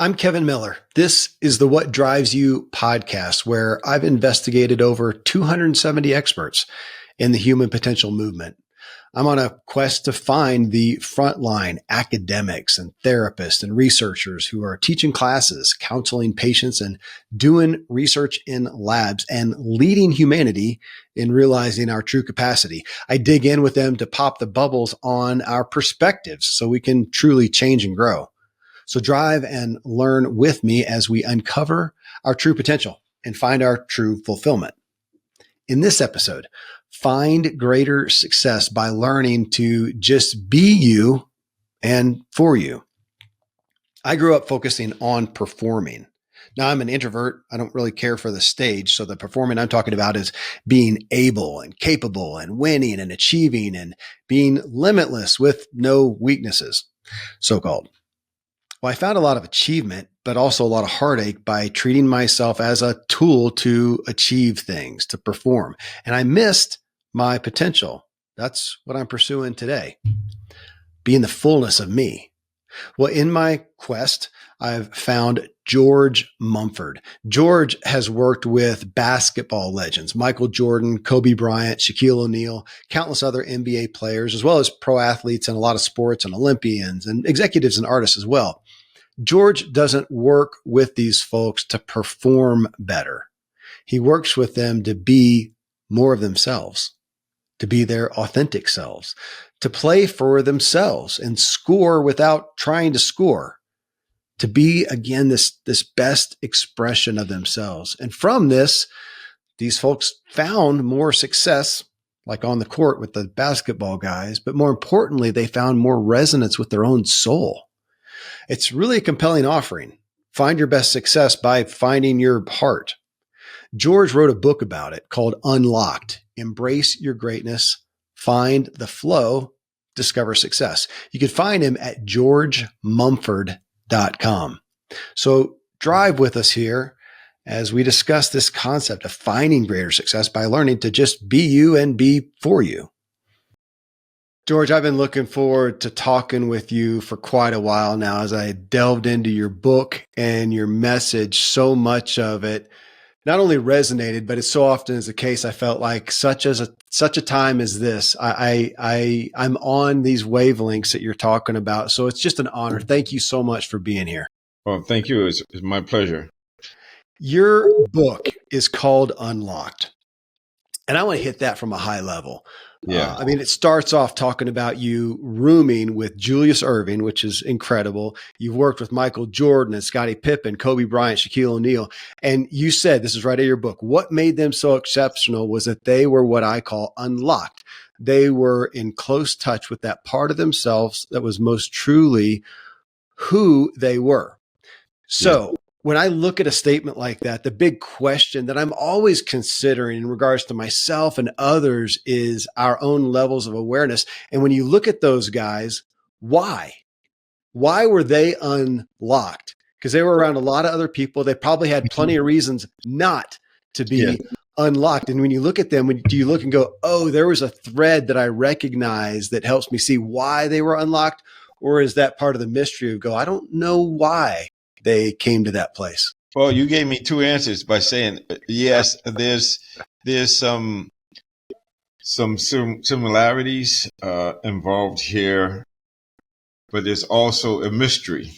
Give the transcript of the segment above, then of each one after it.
I'm Kevin Miller. This is the What Drives You podcast, where I've investigated over 270 experts in the human potential movement. I'm on a quest to find the frontline academics and therapists and researchers who are teaching classes, counseling patients, and doing research in labs and leading humanity in realizing our true capacity. I dig in with them to pop the bubbles on our perspectives so we can truly change and grow. So drive and learn with me as we uncover our true potential and find our true fulfillment. In this episode, find greater success by learning to just be you and for you. I grew up focusing on performing. Now I'm an introvert. I don't really care for the stage. So the performing I'm talking about is being able and capable and winning and achieving and being limitless with no weaknesses, so-called. Well, I found a lot of achievement, but also a lot of heartache by treating myself as a tool to achieve things, to perform. And I missed my potential. That's what I'm pursuing today, being the fullness of me. Well, in my quest, I've found George Mumford. George has worked with basketball legends, Michael Jordan, Kobe Bryant, Shaquille O'Neal, countless other NBA players, as well as pro athletes in a lot of sports and Olympians and executives and artists as well. George doesn't work with these folks to perform better. He works with them to be more of themselves, to be their authentic selves, to play for themselves and score without trying to score, to be, again, this best expression of themselves. And from this, these folks found more success, like on the court with the basketball guys, but more importantly, they found more resonance with their own soul. It's really a compelling offering. Find your best success by finding your heart. George wrote a book about it called Unlocked. Embrace your greatness, find the flow, discover success. You can find him at georgemumford.com. So drive with us here as we discuss this concept of finding greater success by learning to just be you and be for you. George, I've been looking forward to talking with you for quite a while now as I delved into your book and your message. So much of it not only resonated, but as so often is the case, I felt like such a time as this, I'm on these wavelengths that you're talking about. So it's just an honor. Thank you so much for being here. Well, thank you. It's my pleasure. Your book is called Unlocked, and I want to hit that from a high level. Yeah. It starts off talking about you rooming with Julius Erving, which is incredible. You've worked with Michael Jordan and Scottie Pippen, Kobe Bryant, Shaquille O'Neal. And you said, this is right in your book, what made them so exceptional was that they were what I call unlocked. They were in close touch with that part of themselves that was most truly who they were. So when I look at a statement like that, the big question that I'm always considering in regards to myself and others is our own levels of awareness. And when you look at those guys, why? Why were they unlocked? Because they were around a lot of other people. They probably had plenty of reasons not to be unlocked. And when you look at them, do you look and go, oh, there was a thread that I recognize that helps me see why they were unlocked? Or is that part of the mystery of I don't know why they came to that place? Well, you gave me two answers by saying, yes, there's some similarities involved here, but there's also a mystery.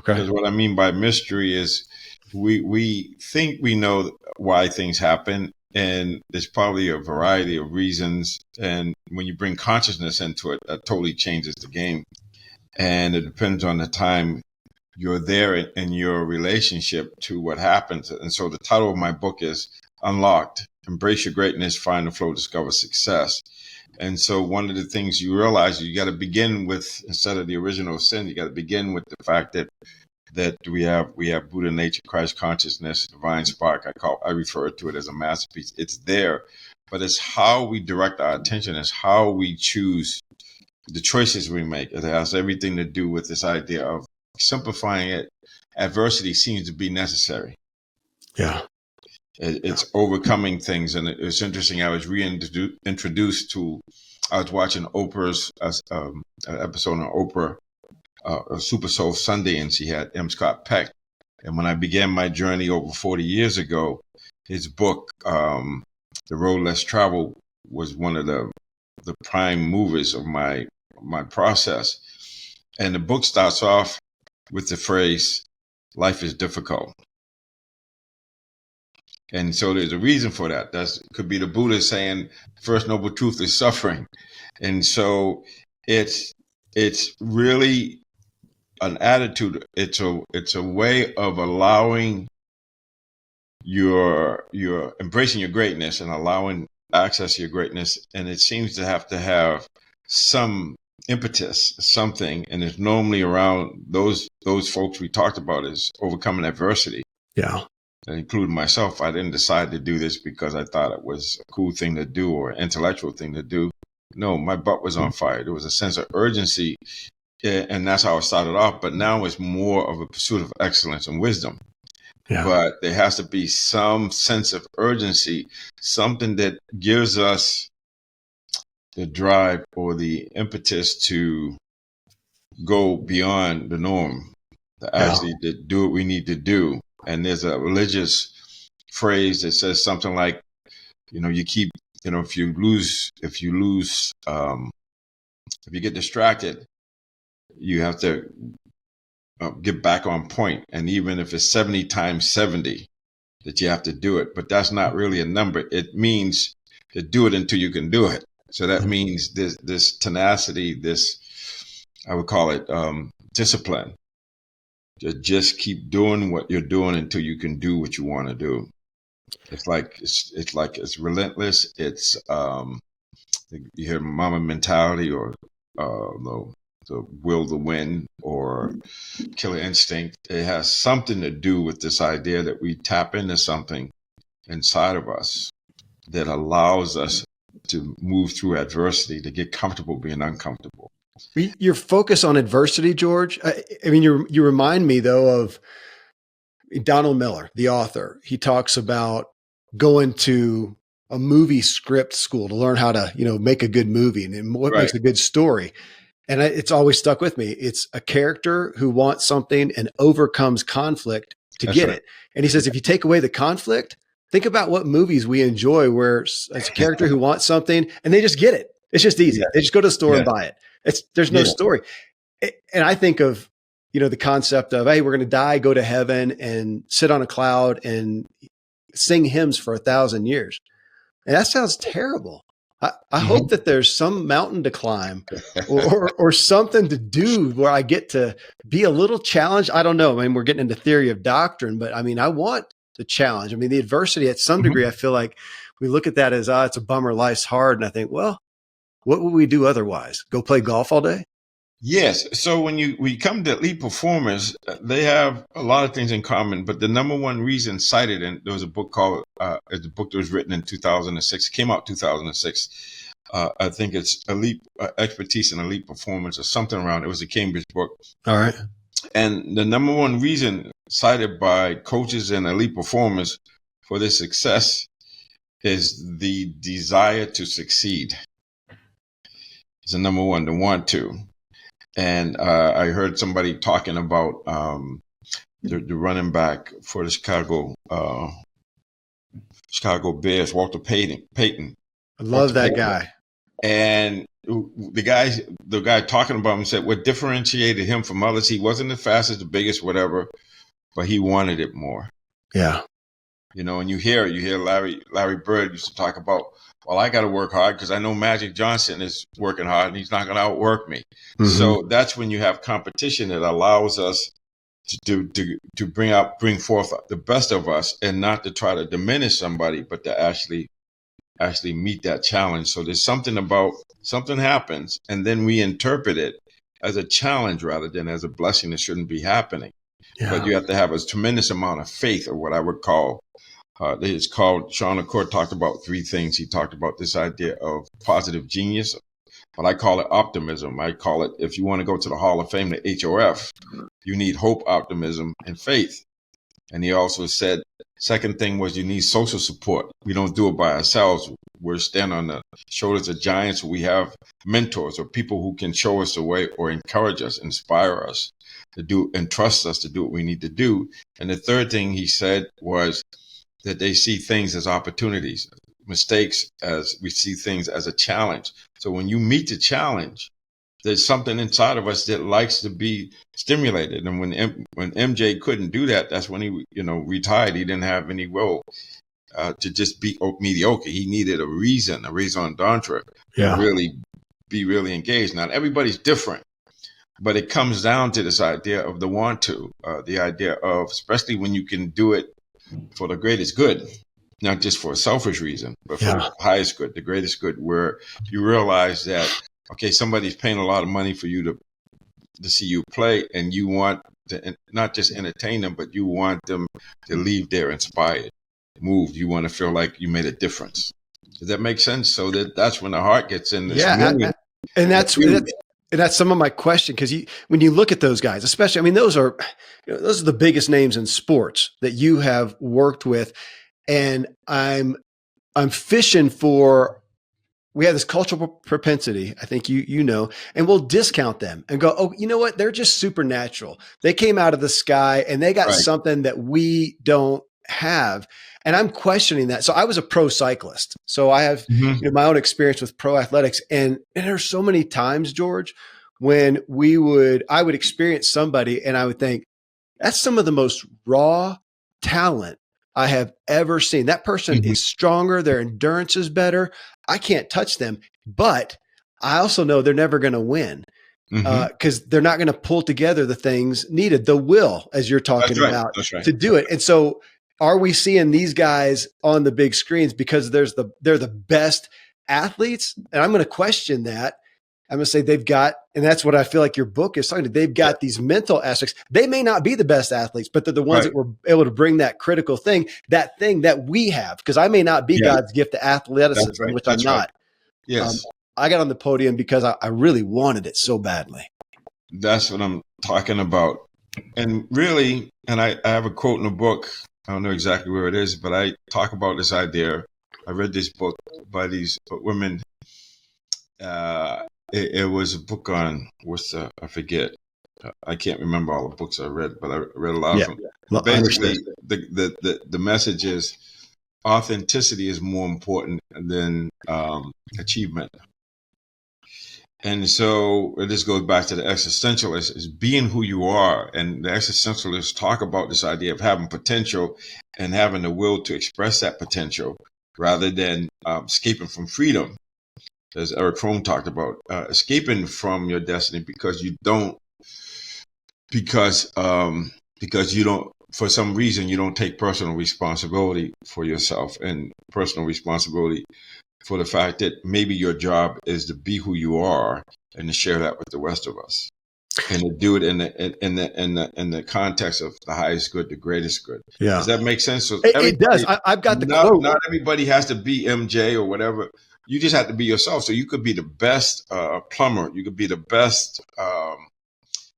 Okay. Because what I mean by mystery is we think we know why things happen, and there's probably a variety of reasons. And when you bring consciousness into it, that totally changes the game. And it depends on the time you're there in your relationship to what happens. And so the title of my book is Unlocked, Embrace Your Greatness, Find the Flow, Discover Success. And so one of the things you realize, you got to begin with, instead of the original sin, you got to begin with the fact that we have Buddha nature, Christ consciousness, divine spark. I refer to it as a masterpiece. It's there, but it's how we direct our attention. It's how we choose the choices we make. It has everything to do with this idea of simplifying it. Adversity seems to be necessary. Yeah. It's overcoming things. And it's interesting. I was introduced to, I was watching Oprah's episode on Oprah Super Soul Sunday, and she had M. Scott Peck. And when I began my journey over 40 years ago, his book, The Road Less Traveled, was one of the prime movers of my process. And the book starts off with the phrase, "Life is difficult." And so there's a reason for that. That could be the Buddha saying, first noble truth is suffering. And so it's really an attitude. It's a way of allowing your embracing your greatness and allowing access to your greatness. And it seems to have some impetus, something, and it's normally around those folks we talked about is overcoming adversity. Yeah. Including myself. I didn't decide to do this because I thought it was a cool thing to do or intellectual thing to do. No, my butt was on fire. There was a sense of urgency, and that's how it started off. But now it's more of a pursuit of excellence and wisdom. Yeah. But there has to be some sense of urgency, something that gives us the drive or the impetus to go beyond the norm, to actually to do what we need to do. And there's a religious phrase that says something like, you keep, if you get distracted, you have to get back on point. And even if it's 70 times 70, that you have to do it. But that's not really a number. It means to do it until you can do it. So that means this tenacity, this, I would call it discipline. To just keep doing what you're doing until you can do what you want to do. It's relentless. It's you hear mama mentality or the will to win or killer instinct. It has something to do with this idea that we tap into something inside of us that allows us to move through adversity, to get comfortable being uncomfortable. Your focus on adversity, George. I mean, you remind me though of Donald Miller, the author. He talks about going to a movie script school to learn how to, make a good movie and what makes a good story. And it's always stuck with me. It's a character who wants something and overcomes conflict to get it. And he says, if you take away the conflict, think about what movies we enjoy where it's a character who wants something and they just get it. It's just easy. They just go to the store and buy it. There's no story. And I think of, the concept of, hey, we're going to die, go to heaven and sit on a cloud and sing hymns for 1,000 years. And that sounds terrible. I hope that there's some mountain to climb or something to do where I get to be a little challenged. I don't know. I mean, we're getting into theory of doctrine, but I mean, I want the challenge. I mean, the adversity at some degree, I feel like we look at that as, it's a bummer, life's hard. And I think, well, what would we do otherwise? Go play golf all day? Yes. So when we come to elite performers, they have a lot of things in common, but the number one reason cited, and there was a book called, the book that was written in 2006, came out 2006. I think it's Elite Expertise and Elite Performance or something around. It was a Cambridge book. All right. And the number one reason cited by coaches and elite performers for their success is the desire to succeed. It's the number one, to want to. And I heard somebody talking about the running back for the Chicago Bears, Walter Payton. I love that guy. And the guy talking about him said what differentiated him from others, he wasn't the fastest, the biggest, whatever, but he wanted it more. Yeah. And you hear Larry Bird used to talk about, well, I got to work hard because I know Magic Johnson is working hard and he's not going to outwork me. Mm-hmm. So that's when you have competition that allows us to bring forth the best of us and not to try to diminish somebody, but to actually meet that challenge. So there's something happens and then we interpret it as a challenge rather than as a blessing that shouldn't be happening. Yeah. But you have to have a tremendous amount of faith, or what I would call, it's called, Sean Accord talked about three things. He talked about this idea of positive genius, but I call it optimism. I call it, if you want to go to the Hall of Fame, the HOF, you need hope, optimism, and faith. And he also said, second thing was you need social support. We don't do it by ourselves. We're standing on the shoulders of giants. We have mentors or people who can show us the way or encourage us, inspire us to do and trust us to do what we need to do. And the third thing he said was that they see things as opportunities, mistakes as we see things as a challenge. So when you meet the challenge, there's something inside of us that likes to be stimulated. And when MJ couldn't do that, that's when he, retired. He didn't have any will to just be mediocre. He needed a raison d'etre to really be really engaged. Now, everybody's different, but it comes down to this idea of the want to, the idea of, especially when you can do it for the greatest good, not just for a selfish reason, but for the highest good, the greatest good, where you realize that, okay, somebody's paying a lot of money for you to see you play, and you want to not just entertain them, but you want them to leave there inspired, moved. You want to feel like you made a difference. Does that make sense? So that's when the heart gets in this movement. And that's some of my question, because when you look at those guys, especially, I mean, those are the biggest names in sports that you have worked with, and I'm fishing for. We have this cultural propensity, I think you know, and we'll discount them and go, oh, you know what? They're just supernatural. They came out of the sky and they got something that we don't have. And I'm questioning that. So I was a pro cyclist. So I have my own experience with pro athletics. And there's so many times, George, when I would experience somebody and I would think, that's some of the most raw talent I have ever seen. That person is stronger. Their endurance is better. I can't touch them, but I also know they're never going to win because they're not going to pull together the things needed, the will, as you're talking about, to do it. And so are we seeing these guys on the big screens because they're the best athletes? And I'm going to question that. I'm going to say they've got, and that's what I feel like your book is talking to. They've got these mental aspects. They may not be the best athletes, but they're the ones that were able to bring that critical thing, that thing that we have. Because I may not be God's gift to athleticism, which I'm not. Yes. I got on the podium because I really wanted it so badly. That's what I'm talking about. And really, and I have a quote in the book. I don't know exactly where it is, but I talk about this idea. I read this book by these women. It was a book on I forget. I can't remember all the books I read, but I read a lot of them. Well, basically, the message is authenticity is more important than achievement. And so this goes back to the existentialists, is being who you are. And the existentialists talk about this idea of having potential and having the will to express that potential rather than escaping from freedom. As Eric Fromm talked about, escaping from your destiny because you don't, for some reason, you don't take personal responsibility for yourself and personal responsibility for the fact that maybe your job is to be who you are and to share that with the rest of us, and to do it in the context of the highest good, the greatest good. Yeah. Does that make sense? So it does. I've got the quote. Not everybody has to be MJ or whatever. You just have to be yourself. So you could be the best plumber. You could be the best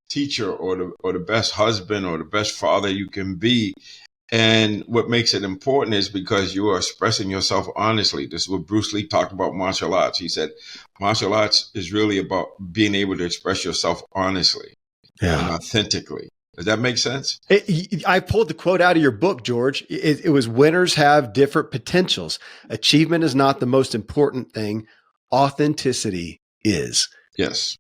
teacher or the best husband or the best father you can be. And what makes it important is because you are expressing yourself honestly. This is what Bruce Lee talked about martial arts. He said, martial arts is really about being able to express yourself honestly and authentically. Does that make sense? I pulled the quote out of your book, George. It was, winners have different potentials. Achievement is not the most important thing. Authenticity is. Yes.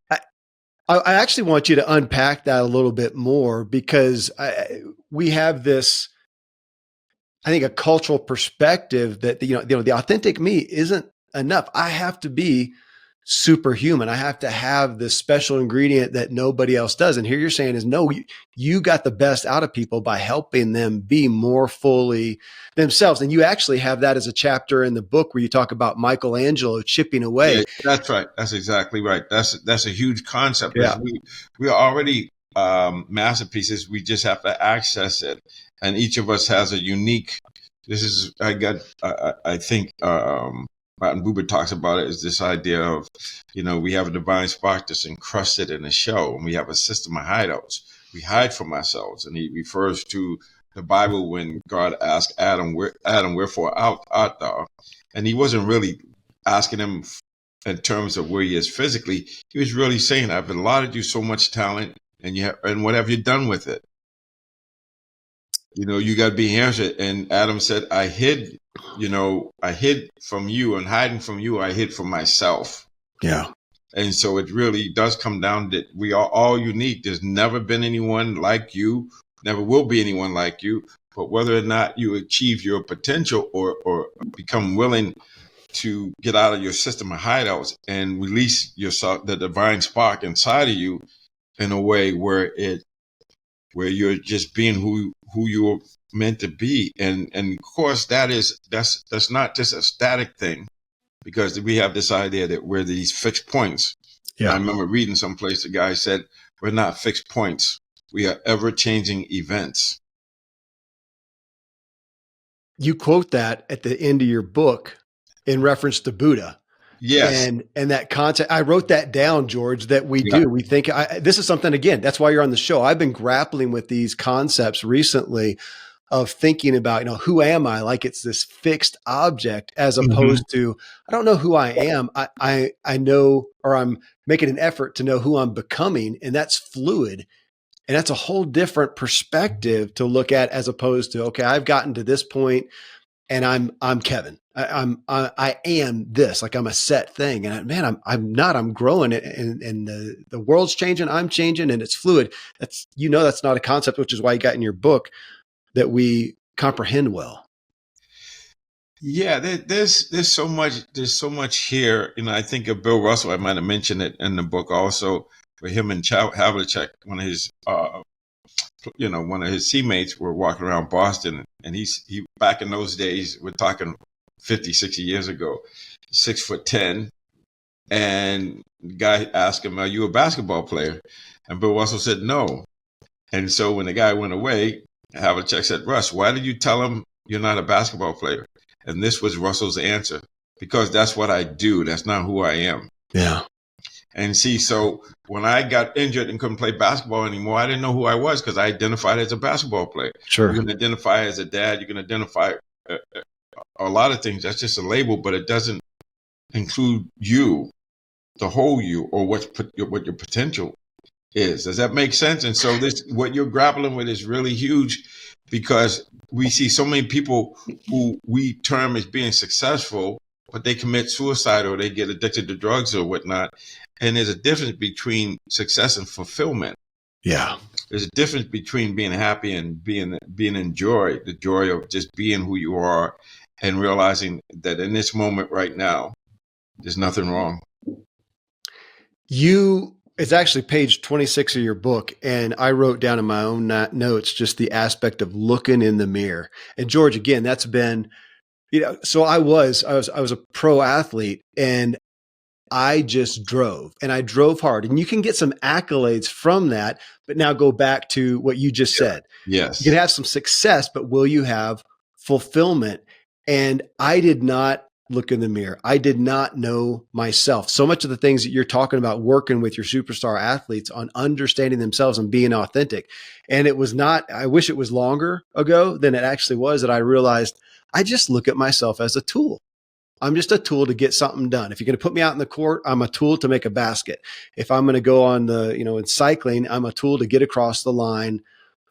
I actually want you to unpack that a little bit more, because we have this, I think, a cultural perspective that the authentic me isn't enough. I have to be superhuman. I have to have this special ingredient that nobody else does. And here you're saying is, no, you got the best out of people by helping them be more fully themselves. And you actually have that as a chapter in the book where you talk about Michelangelo chipping away. Yeah, that's right. That's exactly right. That's a huge concept. Yeah. We are already masterpieces. We just have to access it. And each of us has a unique, I think, Martin Buber talks about it, is this idea of, we have a divine spark that's encrusted in a shell, and we have a system of hideouts. We hide from ourselves, and he refers to the Bible when God asked Adam, wherefore art thou? And he wasn't really asking him in terms of where he is physically. He was really saying, I've allotted you so much talent, and what have you done with it? You got to be answered. And Adam said, I hid from you, and hiding from you, I hid from myself. Yeah. And so it really does come down that we are all unique. There's never been anyone like you, never will be anyone like you. But whether or not you achieve your potential or become willing to get out of your system of hideouts and release yourself, the divine spark inside of you, in a way where you're just being who you're meant to be. And of course that's not just a static thing, because we have this idea that we're these fixed points. Yeah. I remember reading someplace, the guy said, we're not fixed points. We are ever-changing events. You quote that at the end of your book in reference to Buddha. Yes. And that concept, I wrote that down, George, that we do. We think this is something, again, that's why you're on the show. I've been grappling with these concepts recently of thinking about, who am I? Like it's this fixed object, as opposed to, I don't know who I am. I know, or I'm making an effort to know who I'm becoming, and that's fluid. And that's a whole different perspective to look at, as opposed to, okay, I've gotten to this point and I'm Kevin. I am this, like I'm a set thing. And I'm not, I'm growing, and the world's changing, I'm changing, and it's fluid. That's not a concept, which is why you got in your book that we comprehend well. Yeah, there's so much here. I think of Bill Russell. I might have mentioned it in the book also, where him and Havlicek, one of his teammates, were walking around Boston, and he back in those days, we're talking 50, 60 years ago, 6'10", and the guy asked him, "Are you a basketball player?" And Bill Russell said no. And so when the guy went away, Havlicek said, "Russ, why did you tell him you're not a basketball player?" And this was Russell's answer: "Because that's what I do. That's not who I am." Yeah. And see, so when I got injured and couldn't play basketball anymore, I didn't know who I was, because I identified as a basketball player. Sure. You can identify as a dad. You can identify a lot of things. That's just a label, but it doesn't include you, the whole you, or what your potential is. Does that make sense? And so what you're grappling with is really huge, because we see so many people who we term as being successful, but they commit suicide or they get addicted to drugs or whatnot. And there's a difference between success and fulfillment. Yeah. There's a difference between being happy and being in joy, the joy of just being who you are, and realizing that in this moment right now, there's nothing wrong. It's actually page 26 of your book, and I wrote down in my own notes just the aspect of looking in the mirror. And George, again, that's been, so I was a pro athlete, and I just drove, and I drove hard, and you can get some accolades from that. But now go back to what you just said. Yes. You can have some success, but will you have fulfillment? And I did not look in the mirror. I did not know myself. So much of the things that you're talking about, working with your superstar athletes on understanding themselves and being authentic. And it was not, I wish it was longer ago than it actually was, that I realized I just look at myself as a tool. I'm just a tool to get something done. If you're going to put me out in the court, I'm a tool to make a basket. If I'm going to go on in cycling, I'm a tool to get across the line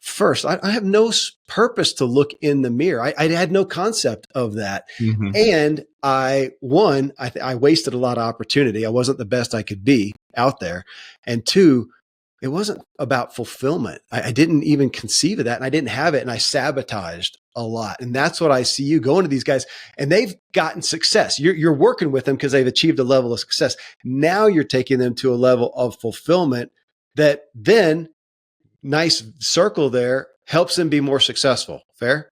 first. I have no purpose to look in the mirror. I had no concept of that. Mm-hmm. And I wasted a lot of opportunity. I wasn't the best I could be out there. And two, it wasn't about fulfillment. I didn't even conceive of that, and I didn't have it, and I sabotaged a lot. And that's what I see you going to these guys, and they've gotten success. You're working with them because they've achieved a level of success. Now you're taking them to a level of fulfillment that then, nice circle there, helps them be more successful. Fair?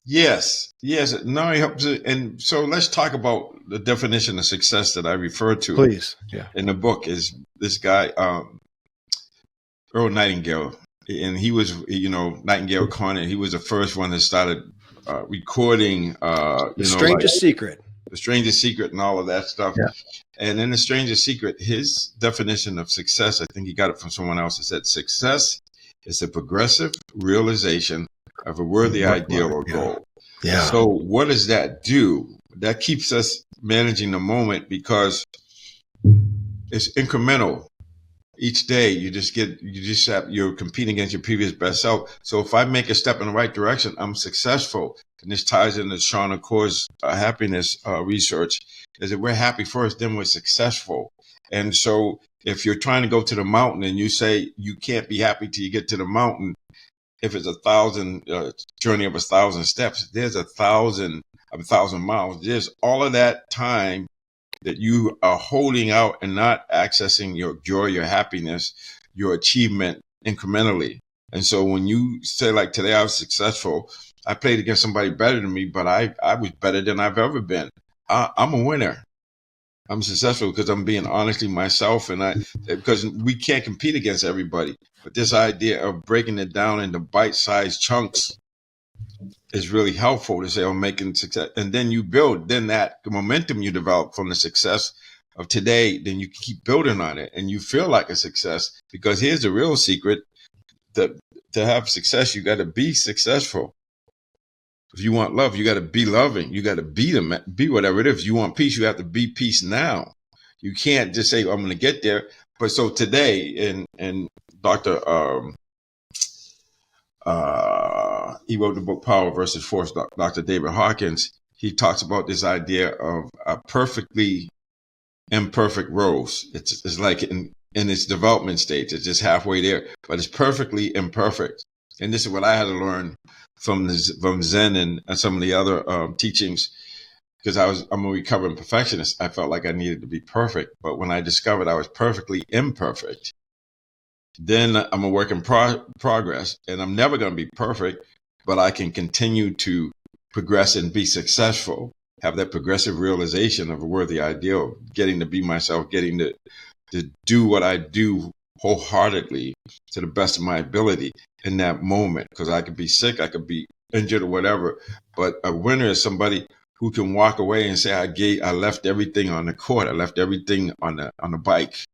Yes. No, it helps. And so let's talk about the definition of success that I refer to. Please. Yeah. In the book is this guy, Earl Nightingale. And he was, Nightingale Conant. He was the first one that started recording. The Strangest Secret. The Strangest Secret and all of that stuff. Yeah. And in The Strangest Secret, his definition of success, I think he got it from someone else. It said, success is a progressive realization of a worthy ideal or goal. Yeah. So what does that do? That keeps us managing the moment because it's incremental. Each day you're competing against your previous best self. So if I make a step in the right direction, I'm successful. And this ties into Sean Accor's happiness research, is that we're happy first, then we're successful. And so if you're trying to go to the mountain and you say you can't be happy till you get to the mountain, if it's 1,000 journey of 1,000 steps, there's 1,000 miles. There's all of that time that you are holding out and not accessing your joy, your happiness, your achievement incrementally. And so when you say, like, today I was successful, I played against somebody better than me, but I was better than I've ever been. I'm a winner. I'm successful because I'm being honestly myself, because we can't compete against everybody. But this idea of breaking it down into bite-sized chunks is really helpful to say, I'm making success. And then you build, then that momentum you develop from the success of today, then you keep building on it and you feel like a success. Because here's the real secret: that to have success, you got to be successful. If you want love, you got to be loving. You got to be whatever it is. If you want peace, you have to be peace now. You can't just say, I'm going to get there. But so today, and Dr. He wrote the book Power versus Force, Dr. David Hawkins. He talks about this idea of a perfectly imperfect rose. It's like in its development stage. It's just halfway there, but it's perfectly imperfect. And this is what I had to learn from Zen and some of the other teachings, because I'm a recovering perfectionist. I felt like I needed to be perfect, but when I discovered I was perfectly imperfect, then I'm a work in progress, and I'm never going to be perfect, but I can continue to progress and be successful, have that progressive realization of a worthy ideal, getting to be myself, getting to do what I do wholeheartedly to the best of my ability in that moment. Because I could be sick, I could be injured or whatever, but a winner is somebody who can walk away and say, I left everything on the court, I left everything on the bike,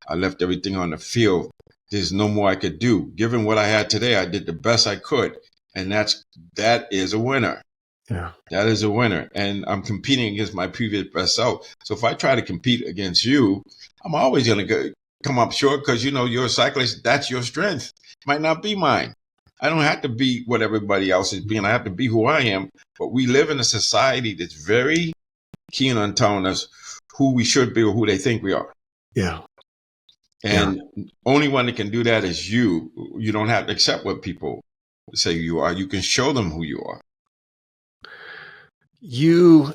I left everything on the field. There's no more I could do. Given what I had today, I did the best I could. And that is a winner. Yeah. That is a winner. And I'm competing against my previous best self. So if I try to compete against you, I'm always going to come up short, because, you're a cyclist. That's your strength. Might not be mine. I don't have to be what everybody else is being. I have to be who I am. But we live in a society that's very keen on telling us who we should be or who they think we are. Yeah. And only one that can do that is you. You don't have to accept what people say you are. You can show them who you are. You,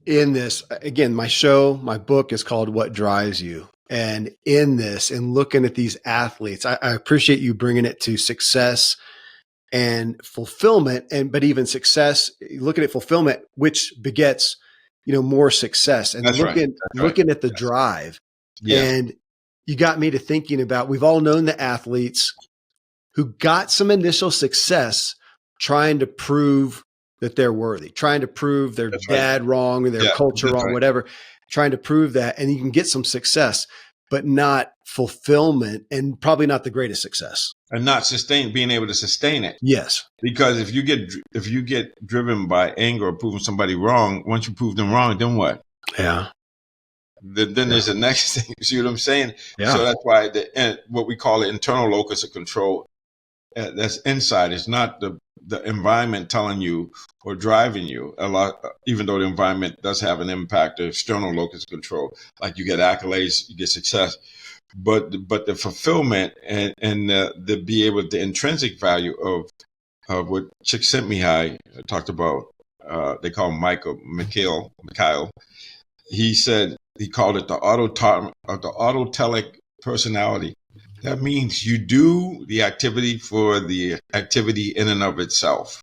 in this, again, my book is called What Drives You. And in this, in looking at these athletes, I appreciate you bringing it to success and fulfillment, but even success, looking at fulfillment, which begets, more success, and looking at the drive. Yeah. And you got me to thinking about, we've all known the athletes who got some initial success trying to prove that they're worthy, trying to prove their dad wrong or their culture wrong, whatever, trying to prove that. And you can get some success, but not fulfillment, and probably not the greatest success. And not being able to sustain it. Yes. Because if you get driven by anger or proving somebody wrong, once you prove them wrong, then what? Yeah. Then there's the next thing. You see what I'm saying? Yeah. So that's why what we call the internal locus of control, that's inside. It's not the environment telling you or driving you a lot, even though the environment does have an impact. The external locus of control, like you get accolades, you get success, but the fulfillment and the be able, the intrinsic value of what Csikszentmihalyi talked about. They call him Mikhail. He said, he called it the autotelic personality. That means you do the activity for the activity in and of itself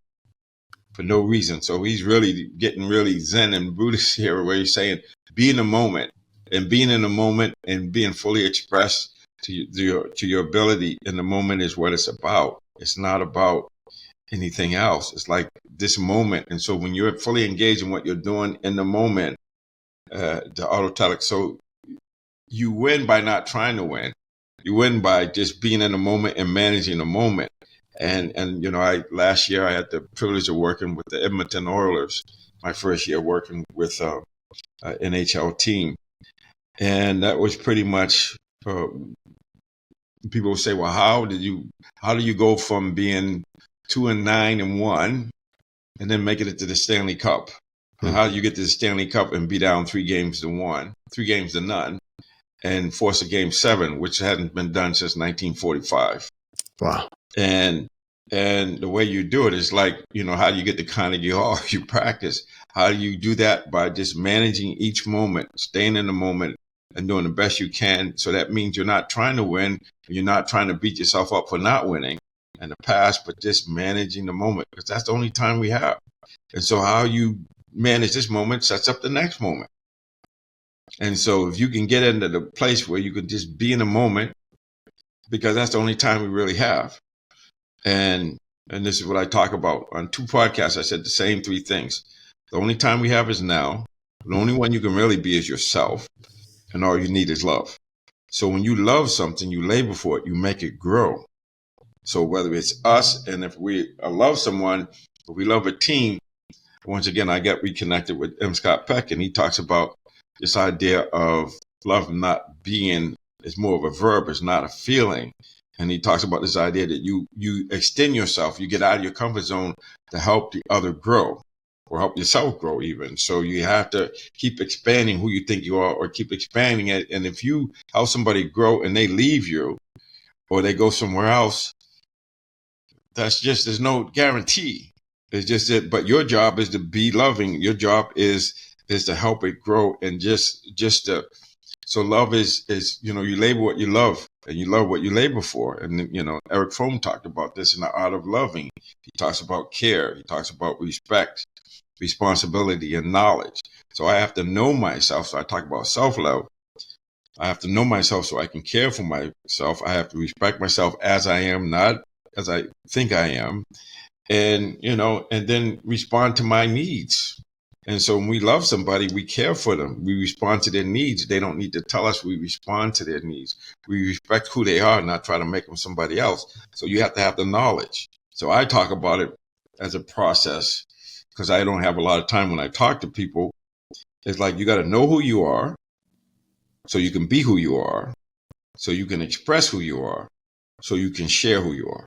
for no reason. So he's really getting really Zen and Buddhist here, where he's saying, be in the moment, and being in the moment and being fully expressed to your ability in the moment is what it's about. It's not about anything else. It's like this moment. And so when you're fully engaged in what you're doing in the moment, the autotelic, so you win by not trying to win. You win by just being in the moment and managing the moment. And last year I had the privilege of working with the Edmonton Oilers, my first year working with NHL team. And that was pretty much, people say, well, how do you go from being 2-9-1 and then make it to the Stanley Cup? And how do you get to the Stanley Cup and be down 3-1, and force a game 7, which hadn't been done since 1945. Wow. And the way you do it is like, how do you get to Carnegie Hall? You practice. How do you do that? By just managing each moment, staying in the moment, and doing the best you can. So that means you're not trying to win. You're not trying to beat yourself up for not winning in the past, but just managing the moment, because that's the only time we have. And so how you manage this moment sets up the next moment. And so if you can get into the place where you can just be in the moment, because that's the only time we really have. And this is what I talk about on 2 podcasts. I said the same 3 things. The only time we have is now. The only one you can really be is yourself. And all you need is love. So when you love something, you labor for it, you make it grow. So whether it's us, and if we love someone, if we love a team, once again, I get reconnected with M. Scott Peck, and he talks about this idea of love not being, it's more of a verb, it's not a feeling. And he talks about this idea that you extend yourself, you get out of your comfort zone to help the other grow, or help yourself grow even. So you have to keep expanding who you think you are, or keep expanding it. And if you help somebody grow and they leave you, or they go somewhere else, there's no guarantee. It's just that, but your job is to be loving. Your job is to help it grow, and so love is, you labor what you love, and you love what you labor for. And, Eric Fromm talked about this in The Art of Loving. He talks about care. He talks about respect, responsibility, and knowledge. So I have to know myself. So I talk about self-love. I have to know myself so I can care for myself. I have to respect myself as I am, not as I think I am. And, and then respond to my needs. And so when we love somebody, we care for them. We respond to their needs. They don't need to tell us. We respond to their needs. We respect who they are, not try to make them somebody else. So you have to have the knowledge. So I talk about it as a process, because I don't have a lot of time when I talk to people. It's like, you got to know who you are so you can be who you are, so you can express who you are, so you can share who you are.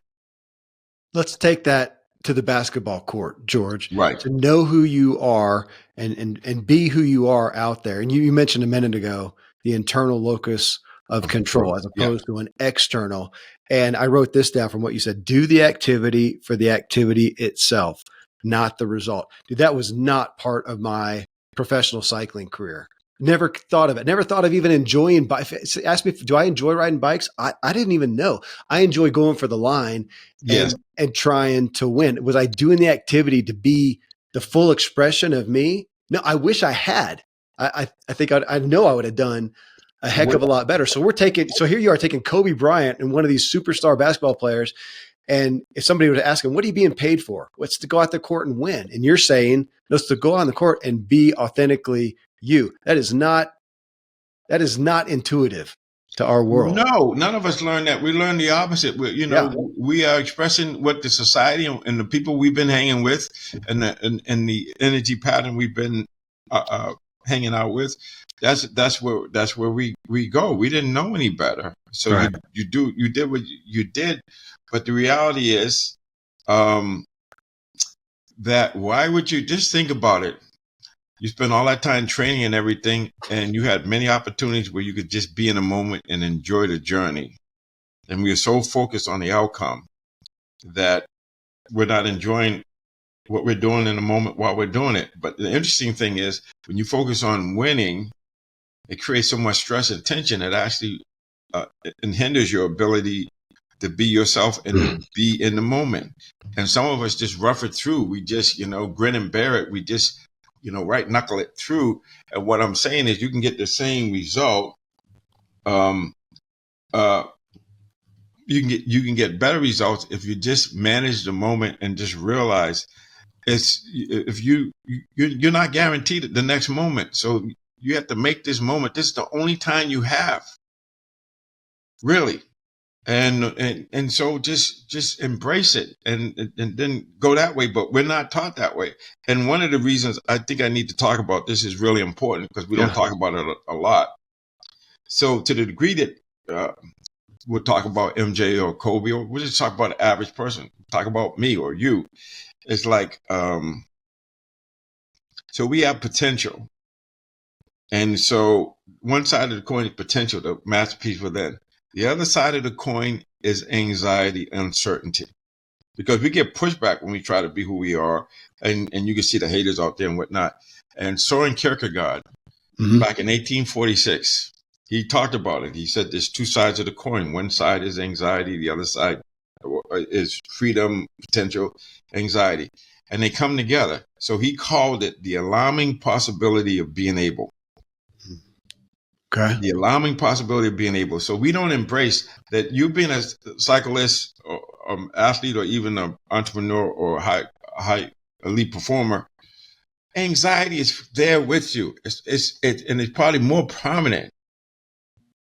Let's take that to the basketball court, George. Right. To know who you are and be who you are out there. And you mentioned a minute ago the internal locus of control as opposed to an external. And I wrote this down from what you said. Do the activity for the activity itself, not the result. Dude, that was not part of my professional cycling career. Never thought of it. Never thought of even enjoying bikes. Ask me, do I enjoy riding bikes? I didn't even know. I enjoy going for the line and trying to win. Was I doing the activity to be the full expression of me? No, I wish I had. I think I know I would have done a heck of a lot better. So here you are taking Kobe Bryant and one of these superstar basketball players. And if somebody would ask him, what are you being paid for? What's to go out the court and win? And you're saying, no, it's to go on the court and be authentically you. That is not intuitive to our world. No, none of us learn that. We learn the opposite. We are expressing what the society and the people we've been hanging with, and the energy pattern we've been hanging out with. That's where we go. We didn't know any better. So right. you did what you did, but the reality is that why would you just think about it? You spent all that time training and everything, and you had many opportunities where you could just be in a moment and enjoy the journey. And we are so focused on the outcome that we're not enjoying what we're doing in the moment while we're doing it. But the interesting thing is, when you focus on winning, it creates so much stress and tension that actually it hinders your ability to be yourself and be in the moment. And some of us just rough it through. We just, grin and bear it. We just, right knuckle it through. And what I'm saying is, you can get the same result. You can get better results if you just manage the moment and just realize you're not guaranteed the next moment. So you have to make this moment. This is the only time you have. Really. And so just embrace it and then go that way. But we're not taught that way. And one of the reasons I think I need to talk about this is really important because we don't Yeah. talk about it a lot. So to the degree that we'll talk about MJ or Kobe, or we'll just talk about an average person, talk about me or you. It's like, so we have potential. And so one side of the coin is potential, the masterpiece within. The other side of the coin is anxiety, uncertainty. Because we get pushback when we try to be who we are. And you can see the haters out there and whatnot. And Soren Kierkegaard, back in 1846, he talked about it. He said there's two sides of the coin. One side is anxiety. The other side is freedom, potential, anxiety. And they come together. So he called it the alarming possibility of being able. Okay. The alarming possibility of being able. So we don't embrace that you being a cyclist or athlete or even an entrepreneur or high elite performer. Anxiety is there with you. And it's probably more prominent.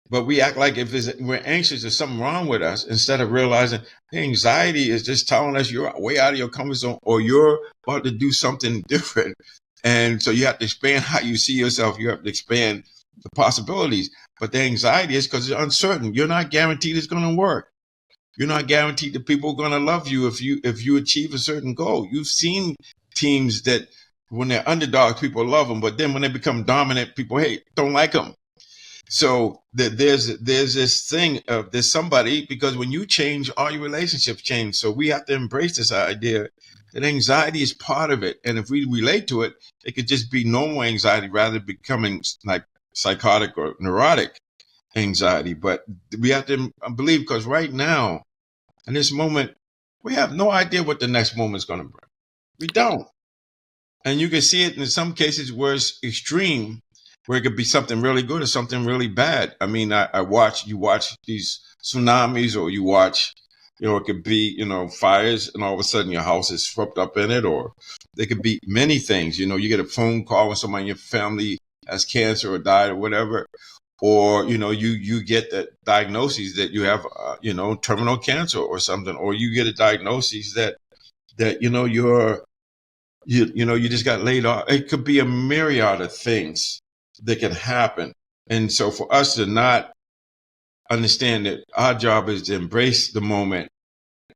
But we act like if we're anxious, there's something wrong with us instead of realizing the anxiety is just telling us you're way out of your comfort zone or you're about to do something different. And so you have to expand how you see yourself. You have to expand the possibilities. But the anxiety is because it's uncertain. You're not guaranteed it's going to work. You're not guaranteed that people are going to love you if you achieve a certain goal. You've seen teams that when they're underdogs, people love them. But then when they become dominant, people don't like them. So there's this thing of there's somebody, because when you change, all your relationships change. So we have to embrace this idea that anxiety is part of it. And if we relate to it, it could just be normal anxiety rather than becoming like psychotic or neurotic anxiety. But we have to believe, because right now, in this moment, we have no idea what the next moment is going to bring. We don't. And you can see it in some cases where it's extreme, where it could be something really good or something really bad. I mean, you watch these tsunamis, or you watch, it could be, fires, and all of a sudden your house is swept up in it, or there could be many things. You get a phone call when somebody in your family has cancer or died or whatever, or, you get the diagnosis that you have, terminal cancer or something, or you get a diagnosis that you just got laid off. It could be a myriad of things that can happen. And so for us to not understand that our job is to embrace the moment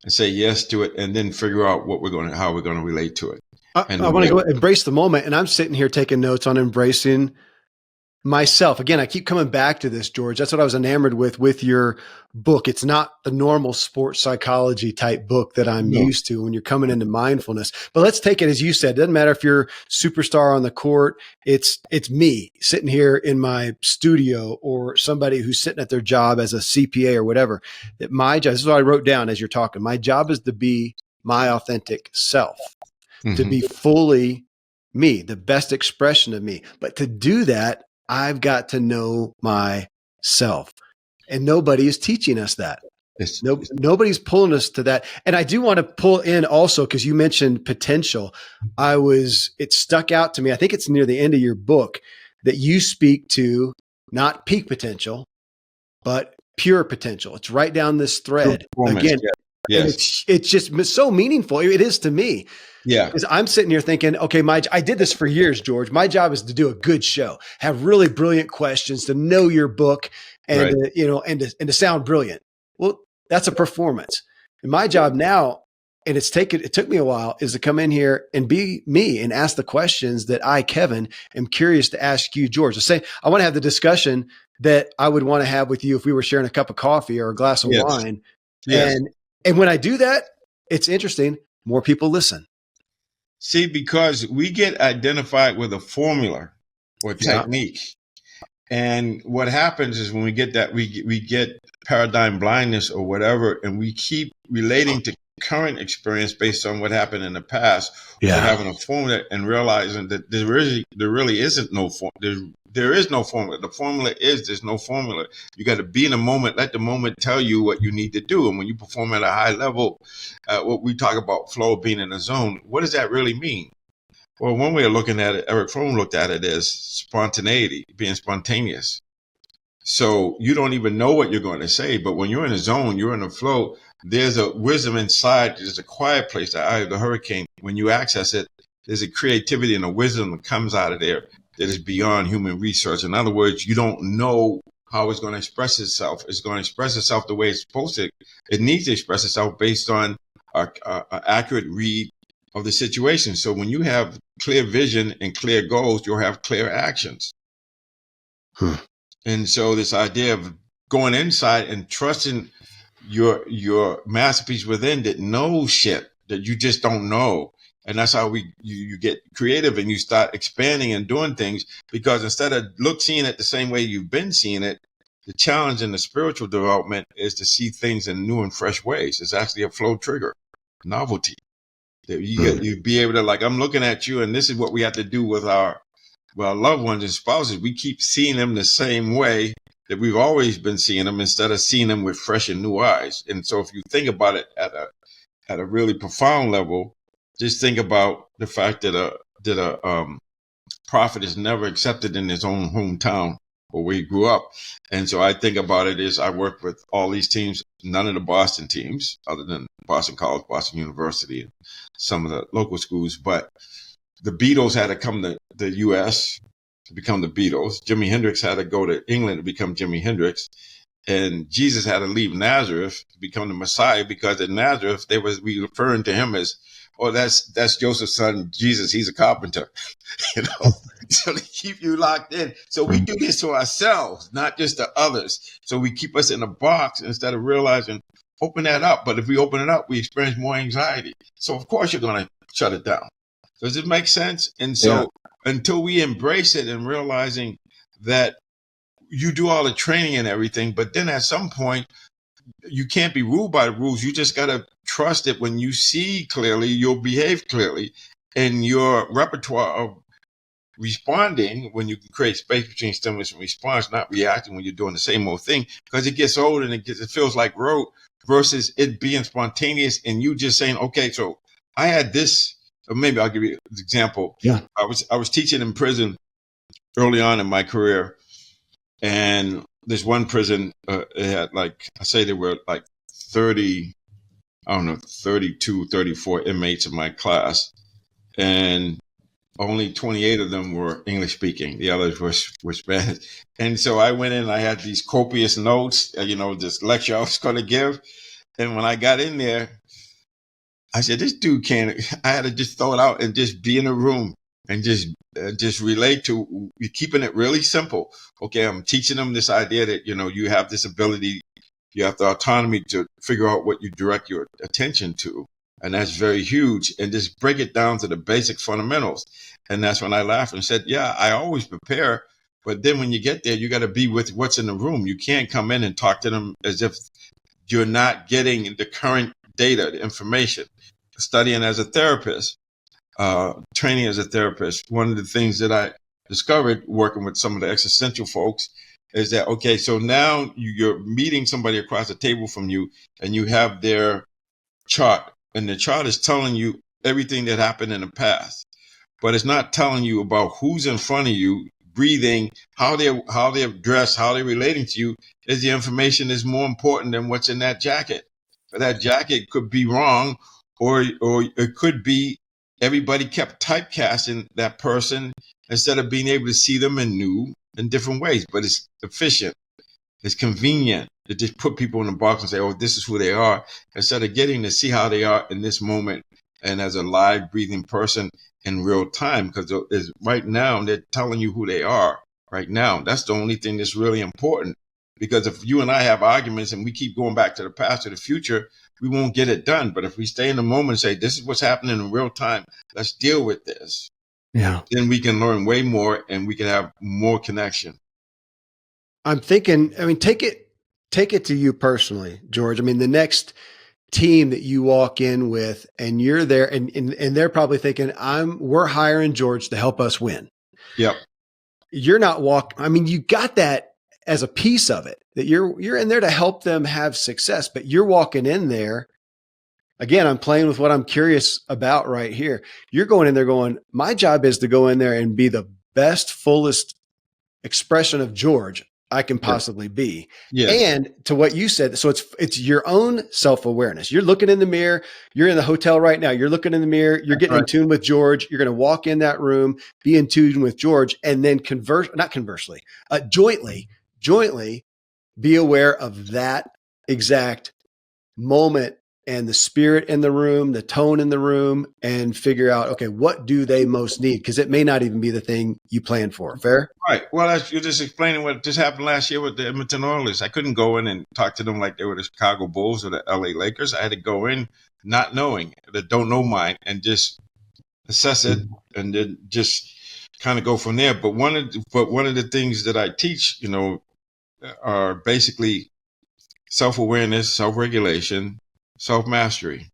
and say yes to it, and then figure out how we're going to relate to it. I want to go embrace the moment. And I'm sitting here taking notes on embracing myself. Again, I keep coming back to this, George. That's what I was enamored with your book. It's not the normal sports psychology type book that I'm used to when you're coming into mindfulness. But let's take it, as you said, it doesn't matter if you're superstar on the court. It's me sitting here in my studio, or somebody who's sitting at their job as a CPA or whatever. That my job, this is what I wrote down as you're talking. My job is to be my authentic self, to be fully me, the best expression of me. But to do that, I've got to know myself, and nobody is teaching us that. Nobody's pulling us to that. And I do want to pull in also, because you mentioned potential. It stuck out to me. I think it's near the end of your book that you speak to not peak potential, but pure potential. It's right down this thread again. Yes. And it's just so meaningful. It is to me. Yeah. Because I'm sitting here thinking, okay, I did this for years, George. My job is to do a good show, have really brilliant questions, to know your book, and right. and to sound brilliant. Well, that's a performance. And my job now, and it took me a while, is to come in here and be me and ask the questions that I, Kevin, am curious to ask you, George. I want to have the discussion that I would want to have with you if we were sharing a cup of coffee or a glass of wine. Yes. And when I do that, it's interesting. More people listen. See, because we get identified with a formula or technique. And what happens is when we get that, we get paradigm blindness or whatever, and we keep relating to current experience based on what happened in the past, or having a formula and realizing that there really isn't no formula. There is no formula. The formula is there's no formula. You got to be in the moment. Let the moment tell you what you need to do. And when you perform at a high level, what we talk about flow, being in a zone, what does that really mean? Well, one way of looking at it, Eric Fromm looked at it as spontaneity, being spontaneous. So you don't even know what you're going to say. But when you're in a zone, you're in a flow, there's a wisdom inside. There's a quiet place, the eye of the hurricane. When you access it, there's a creativity and a wisdom that comes out of there that is beyond human research. In other words, you don't know how it's going to express itself. It's going to express itself the way it's supposed to. It needs to express itself based on an accurate read of the situation. So when you have clear vision and clear goals, you'll have clear actions. And so this idea of going inside and trusting your masterpiece within that knows shit that you just don't know. And that's how you get creative and you start expanding and doing things, because instead of seeing it the same way you've been seeing it, the challenge in the spiritual development is to see things in new and fresh ways. It's actually a flow trigger, novelty. That you be able to, like, I'm looking at you, and this is what we have to do with our loved ones and spouses. We keep seeing them the same way that we've always been seeing them, instead of seeing them with fresh and new eyes. And so if you think about it at a really profound level, just think about the fact that a prophet is never accepted in his own hometown or where he grew up. And so I think about it as I work with all these teams, none of the Boston teams, other than Boston College, Boston University, and some of the local schools. But the Beatles had to come to the U.S. to become the Beatles. Jimi Hendrix had to go to England to become Jimi Hendrix. And Jesus had to leave Nazareth to become the Messiah, because in Nazareth, we referring to him as, oh, that's Joseph's son, Jesus. He's a carpenter, you know, so to keep you locked in. So we do this to ourselves, not just to others. So we keep us in a box instead of realizing, open that up. But if we open it up, we experience more anxiety. So of course you're going to shut it down. Does it make sense? And so until we embrace it and realizing that you do all the training and everything, but then at some point, you can't be ruled by the rules. You just got to trust it. When you see clearly, you'll behave clearly. And your repertoire of responding, when you can create space between stimulus and response, not reacting when you're doing the same old thing, because it gets old and it feels like rote, versus it being spontaneous and you just saying, okay, so I had this, or maybe I'll give you an example. Yeah. I was teaching in prison early on in my career, and there's one prison, it had, like, I say there were like 32, 34 inmates in my class, and only 28 of them were English speaking. The others were Spanish. And so I went in, I had these copious notes, this lecture I was going to give. And when I got in there, I said, this dude can't, I had to just throw it out and just be in a room and just relate to, keeping it really simple. Okay, I'm teaching them this idea that, you have this ability, you have the autonomy to figure out what you direct your attention to. And that's very huge. And just break it down to the basic fundamentals. And that's when I laughed and said, yeah, I always prepare. But then when you get there, you got to be with what's in the room. You can't come in and talk to them as if you're not getting the current data, the information. Studying as a therapist, training as a therapist, one of the things that I discovered working with some of the existential folks is that, okay, so now you're meeting somebody across the table from you and you have their chart, and the chart is telling you everything that happened in the past, but it's not telling you about who's in front of you, breathing, how they're dressed, how they're relating to you. Is the information is more important than what's in that jacket. That jacket could be wrong, or it could be everybody kept typecasting that person instead of being able to see them in new and different ways. But it's efficient, it's convenient to just put people in a box and say, oh, this is who they are, instead of getting to see how they are in this moment and as a live breathing person in real time. Because right now they're telling you who they are right now. That's the only thing that's really important. Because if you and I have arguments and we keep going back to the past or the future, we won't get it done. But if we stay in the moment and say, this is what's happening in real time, let's deal with this. Yeah. Then we can learn way more and we can have more connection. I'm thinking, take it to you personally, George. The next team that you walk in with and you're there and they're probably thinking, we're hiring George to help us win. Yep. You're not you got that as a piece of it, that you're in there to help them have success, but you're walking in there. Again, I'm playing with what I'm curious about right here. You're going in there going, my job is to go in there and be the best, fullest expression of George I can possibly be. Yes. And to what you said, so it's your own self-awareness. You're looking in the mirror, you're in the hotel right now, you're looking in the mirror, you're getting in Right. tune with George, you're going to walk in that room, be in tune with George, and then jointly be aware of that exact moment and the spirit in the room, the tone in the room, and figure out, okay, what do they most need? Because it may not even be the thing you planned for. Fair? Right. Well, you're just explaining what just happened last year with the Edmonton Oilers. I couldn't go in and talk to them like they were the Chicago Bulls or the LA Lakers. I had to go in not knowing, the don't know mind, and just assess it and then just kind of go from there. But one of the things that I teach, are basically self-awareness, self-regulation, self-mastery.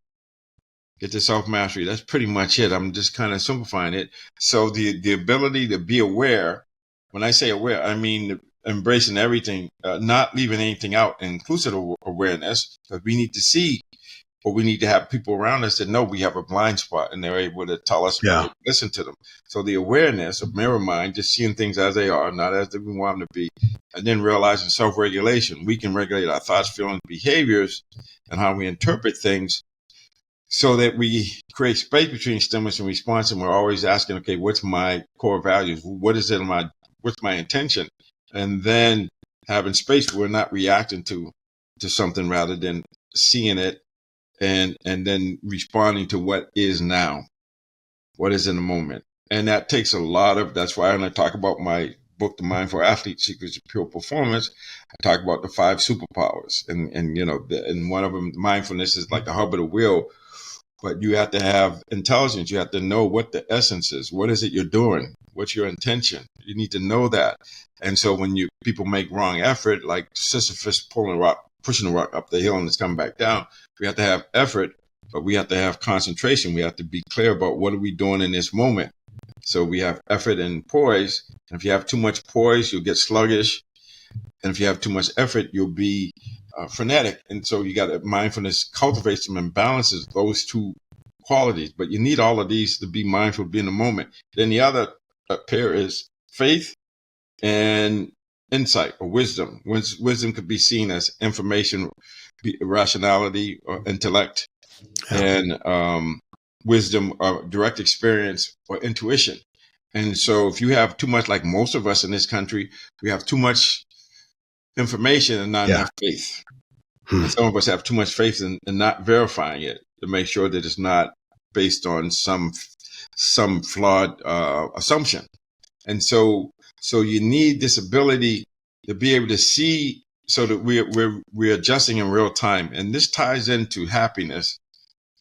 Get to self-mastery. That's pretty much it. I'm just kind of simplifying it. So the ability to be aware, when I say aware, I mean embracing everything, not leaving anything out, inclusive of awareness, because we need to see, or we need to have people around us that know we have a blind spot and they're able to tell us, Yeah. listen to them. So the awareness of mirror mind, just seeing things as they are, not as we want them to be, and then realizing self-regulation. We can regulate our thoughts, feelings, behaviors, and how we interpret things so that we create space between stimulus and response. And we're always asking, okay, what's my core values? What is it? What's my intention? And then having space where we're not reacting to something, rather than seeing it and then responding to what is now, what is in the moment. And that takes that's why when I talk about my book, The Mindful Athlete, Secrets of Pure Performance, I talk about the 5 superpowers. And and one of them, mindfulness, is like the hub of the wheel. But you have to have intelligence. You have to know what the essence is. What is it you're doing? What's your intention? You need to know that. And so when people make wrong effort, like Sisyphus pushing the rock up the hill and it's coming back down, we have to have effort, but we have to have concentration. We have to be clear about what are we doing in this moment. So we have effort and poise. And if you have too much poise, you'll get sluggish. And if you have too much effort, you'll be frenetic. And so you got mindfulness cultivates them and balances those two qualities. But you need all of these to be mindful, be in the moment. Then the other pair is faith and insight or wisdom. Wisdom could be seen as information, rationality, or intellect, and wisdom, direct experience, or intuition. And so if you have too much, like most of us in this country, we have too much information and not enough faith. And some of us have too much faith in not verifying it to make sure that it's not based on some flawed assumption. And so you need this ability to be able to see, so that we're adjusting in real time. And this ties into happiness.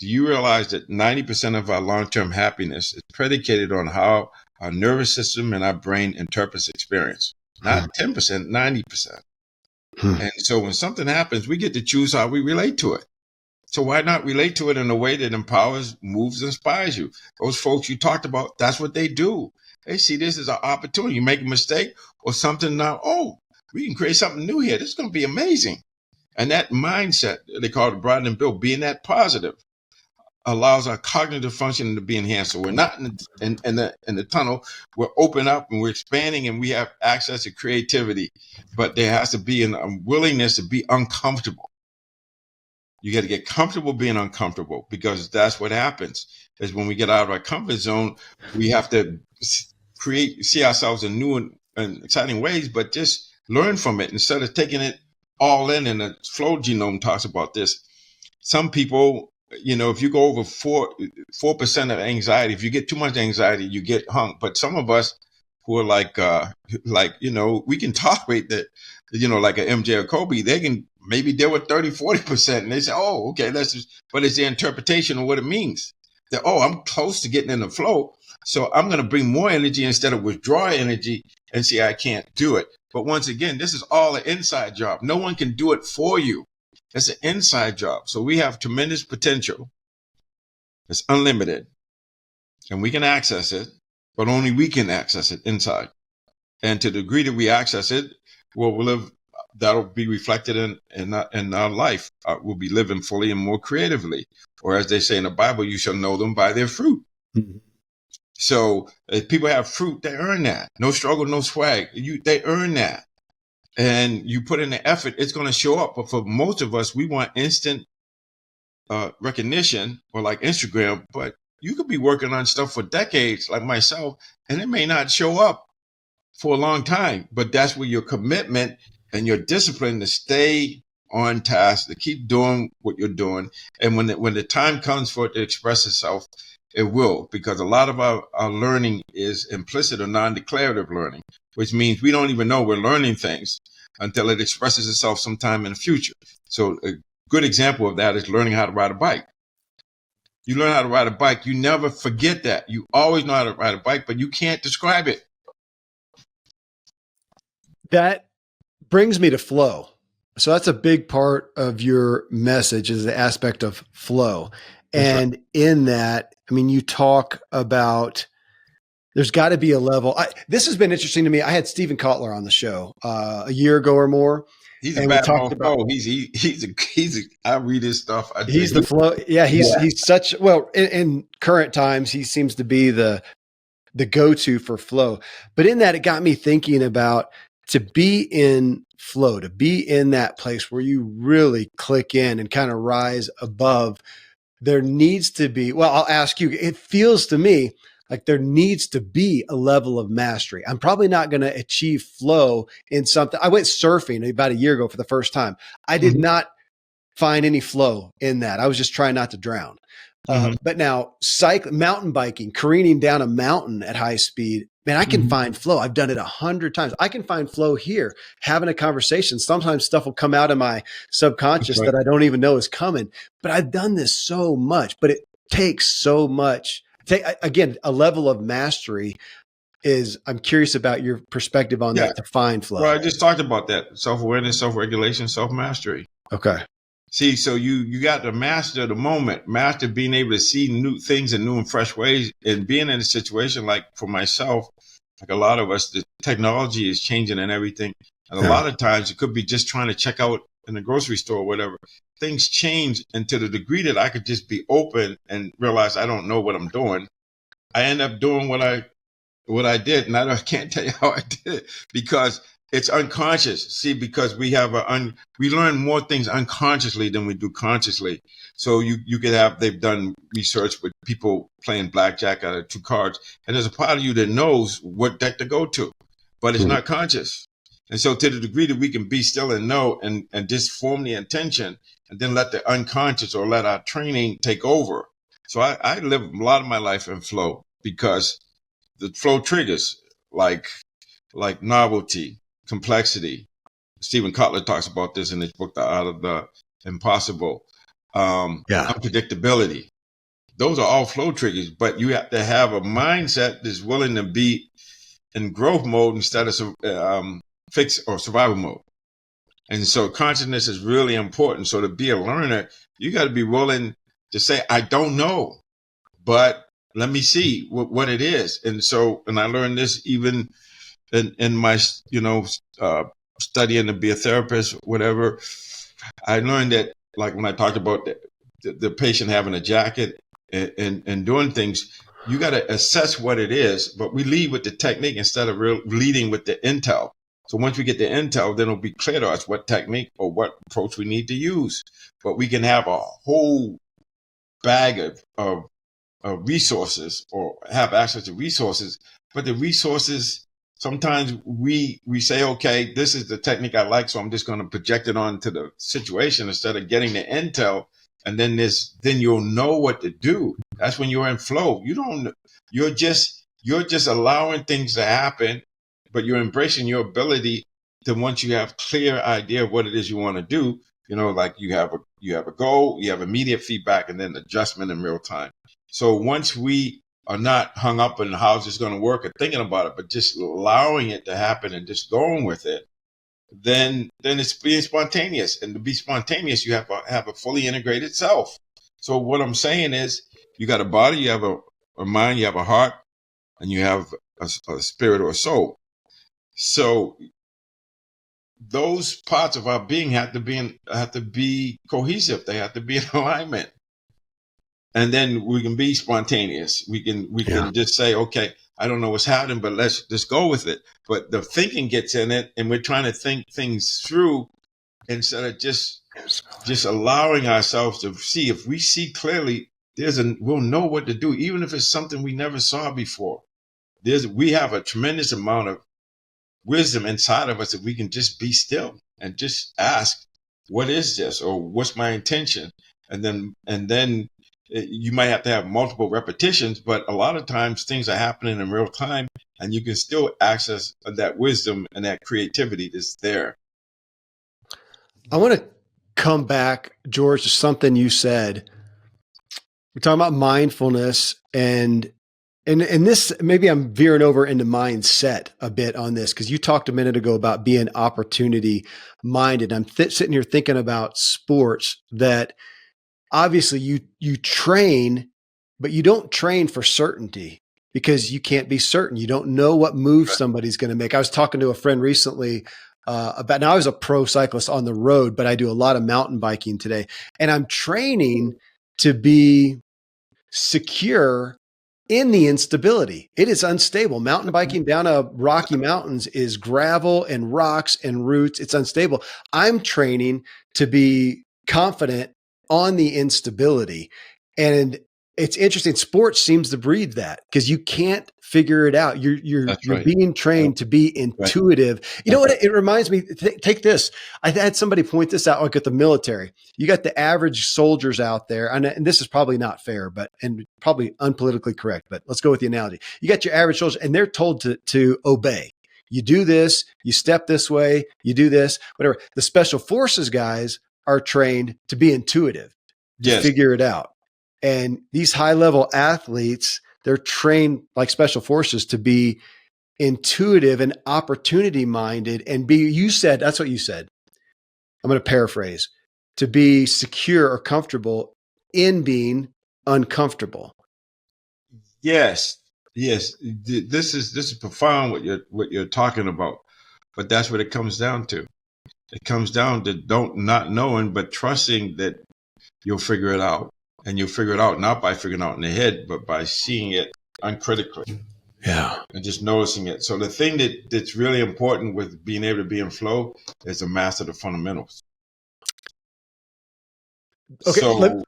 Do you realize that 90% of our long-term happiness is predicated on how our nervous system and our brain interprets experience? Not 10%, 90%. And so when something happens, we get to choose how we relate to it. So why not relate to it in a way that empowers, moves, inspires you? Those folks you talked about, that's what they do. They see this as an opportunity. You make a mistake or something now, we can create something new here. This is going to be amazing. And that mindset, they call it Bryant and Bill, being that positive, allows our cognitive function to be enhanced. So we're not in the tunnel. We're open up and we're expanding, and we have access to creativity. But there has to be a willingness to be uncomfortable. You got to get comfortable being uncomfortable, because that's what happens. Is when we get out of our comfort zone, we have to see ourselves in new and exciting ways, but just learn from it instead of taking it all in. And the flow genome talks about this. Some people, if you go over 4% of anxiety, if you get too much anxiety, you get hung. But some of us who are we can tolerate that, like an MJ or Kobe, they can maybe deal with 30-40%, and they say, oh, okay, but it's the interpretation of what it means. That, I'm close to getting in the flow, so I'm going to bring more energy instead of withdraw energy and see I can't do it. But once again, this is all an inside job. No one can do it for you. It's an inside job. So we have tremendous potential. It's unlimited, and we can access it, but only we can access it inside. And to the degree that we access it, that'll be reflected in our life. We'll be living fully and more creatively. Or as they say in the Bible, you shall know them by their fruit. Mm-hmm. So if people have fruit, they earn that. No struggle, no swag. They earn that. and you put in the effort, it's going to show up. But for most of us, we want instant recognition, or like Instagram, but you could be working on stuff for decades, like myself, and it may not show up for a long time. But that's where your commitment and your discipline to stay on task, to keep doing what you're doing. And when the time comes for it to express itself, it will, because a lot of our learning is implicit or non-declarative learning, which means we don't even know we're learning things until it expresses itself sometime in the future. So a good example of that is learning how to ride a bike. You learn how to ride a bike, you never forget that. You always know how to ride a bike, but you can't describe it. That brings me to flow. So that's a big part of your message, is the aspect of flow. That's right. And in that, I mean, you talk about there's got to be a level. This has been interesting to me. I had Stephen Kotler on the show a year ago or more. He's a and we bad talked about mofo. I read his stuff. he's the flow. Yeah, he's such, well, in current times, he seems to be the go-to for flow. But in that, it got me thinking about, to be in flow, to be in that place where you really click in and kind of rise above, there needs to be, well, I'll ask you, it feels to me like there needs to be a level of mastery. I'm probably not going to achieve flow in something. I went surfing about a year ago for the first time. I did not find any flow in that. I was just trying not to drown. But now mountain biking, careening down a mountain at high speed, man, I can find flow. I've done it 100 times. I can find flow here, having a conversation. Sometimes stuff will come out of my subconscious that I don't even know is coming, but I've done this so much, but it takes so much. Again, a level of mastery is, I'm curious about your perspective on that, to find flow. Well, I just talked about that. Self-awareness, self-regulation, self-mastery. Okay. See, so you got to master the moment, master being able to see new things in new and fresh ways, and being in a situation like for myself, like a lot of us, the technology is changing and everything. And a lot of times it could be just trying to check out in the grocery store or whatever. Things change, and to the degree that I could just be open and realize I don't know what I'm doing, I end up doing what I did, and I can't tell you how I did it, because it's unconscious. See, because we have we learn more things unconsciously than we do consciously. So you could have, they've done research with people playing blackjack out of two cards, and there's a part of you that knows what deck to go to, but it's not conscious. And so to the degree that we can be still and know and just form the intention, and then let the unconscious or let our training take over. So I live a lot of my life in flow, because the flow triggers like novelty, complexity. Stephen Kotler talks about this in his book, The Art of the Impossible. Unpredictability. Those are all flow triggers, but you have to have a mindset that's willing to be in growth mode instead of fix or survival mode. And so consciousness is really important. So to be a learner, you got to be willing to say, I don't know, but let me see what it is. And I learned this even in my, studying to be a therapist, whatever. I learned that, like when I talked about the patient having a jacket and doing things, you got to assess what it is, but we lead with the technique instead of leading with the intel. So once we get the intel, then it'll be clear to us what technique or what approach we need to use. But we can have a whole bag of resources, or have access to resources, but the resources, sometimes we say, okay, this is the technique I like, so I'm just going to project it onto the situation instead of getting the intel. And then you'll know what to do. That's when you're in flow. You're just allowing things to happen, but you're embracing your ability to, once you have clear idea of what it is you want to do, like you have a goal, you have immediate feedback, and then adjustment in real time. So once we are not hung up on how it's going to work or thinking about it, but just allowing it to happen and just going with it, then it's being spontaneous. And to be spontaneous, you have to have a fully integrated self. So what I'm saying is, you got a body, you have a mind, you have a heart, and you have a spirit or a soul. So those parts of our being have to be cohesive. They have to be in alignment. and then we can be spontaneous. We can just say, okay, I don't know what's happening, but let's just go with it. But the thinking gets in it, and we're trying to think things through instead of just allowing ourselves to see. If we see clearly, we'll know what to do, even if it's something we never saw before. We have a tremendous amount of wisdom inside of us if we can just be still and just ask, what is this, or what's my intention? And then you might have to have multiple repetitions, but a lot of times things are happening in real time, and you can still access that wisdom and that creativity that's there. I want to come back, George, to something you said. We're talking about mindfulness, and this, maybe I'm veering over into mindset a bit on this, because you talked a minute ago about being opportunity minded. I'm sitting here thinking about sports that obviously you train, but you don't train for certainty, because you can't be certain. You don't know what move somebody's going to make. I was talking to a friend recently about, now I was a pro cyclist on the road, but I do a lot of mountain biking today, and I'm training to be secure in the instability. It is unstable. Mountain biking down a Rocky Mountains is gravel and rocks and roots. It's unstable. I'm training to be confident on the instability. And it's interesting. Sports seems to breed that, because you can't figure it out. You're being trained to be intuitive. You know what? It reminds me, take this. I had somebody point this out, like at the military. You got the average soldiers out there, and this is probably not fair, and probably unpolitically correct, but let's go with the analogy. You got your average soldiers, and they're told to obey. You do this, you step this way, you do this, whatever. The special forces guys are trained to be intuitive, to figure it out. And these high-level athletes, they're trained like special forces to be intuitive and opportunity-minded, and that's what you said. I'm going to paraphrase, to be secure or comfortable in being uncomfortable. Yes. This is profound what you're talking about, but that's what it comes down to. It comes down to not knowing, but trusting that you'll figure it out. And you'll figure it out not by figuring it out in the head, but by seeing it uncritically. Yeah. And just noticing it. So the thing that's really important with being able to be in flow is to master the fundamentals. Okay. Can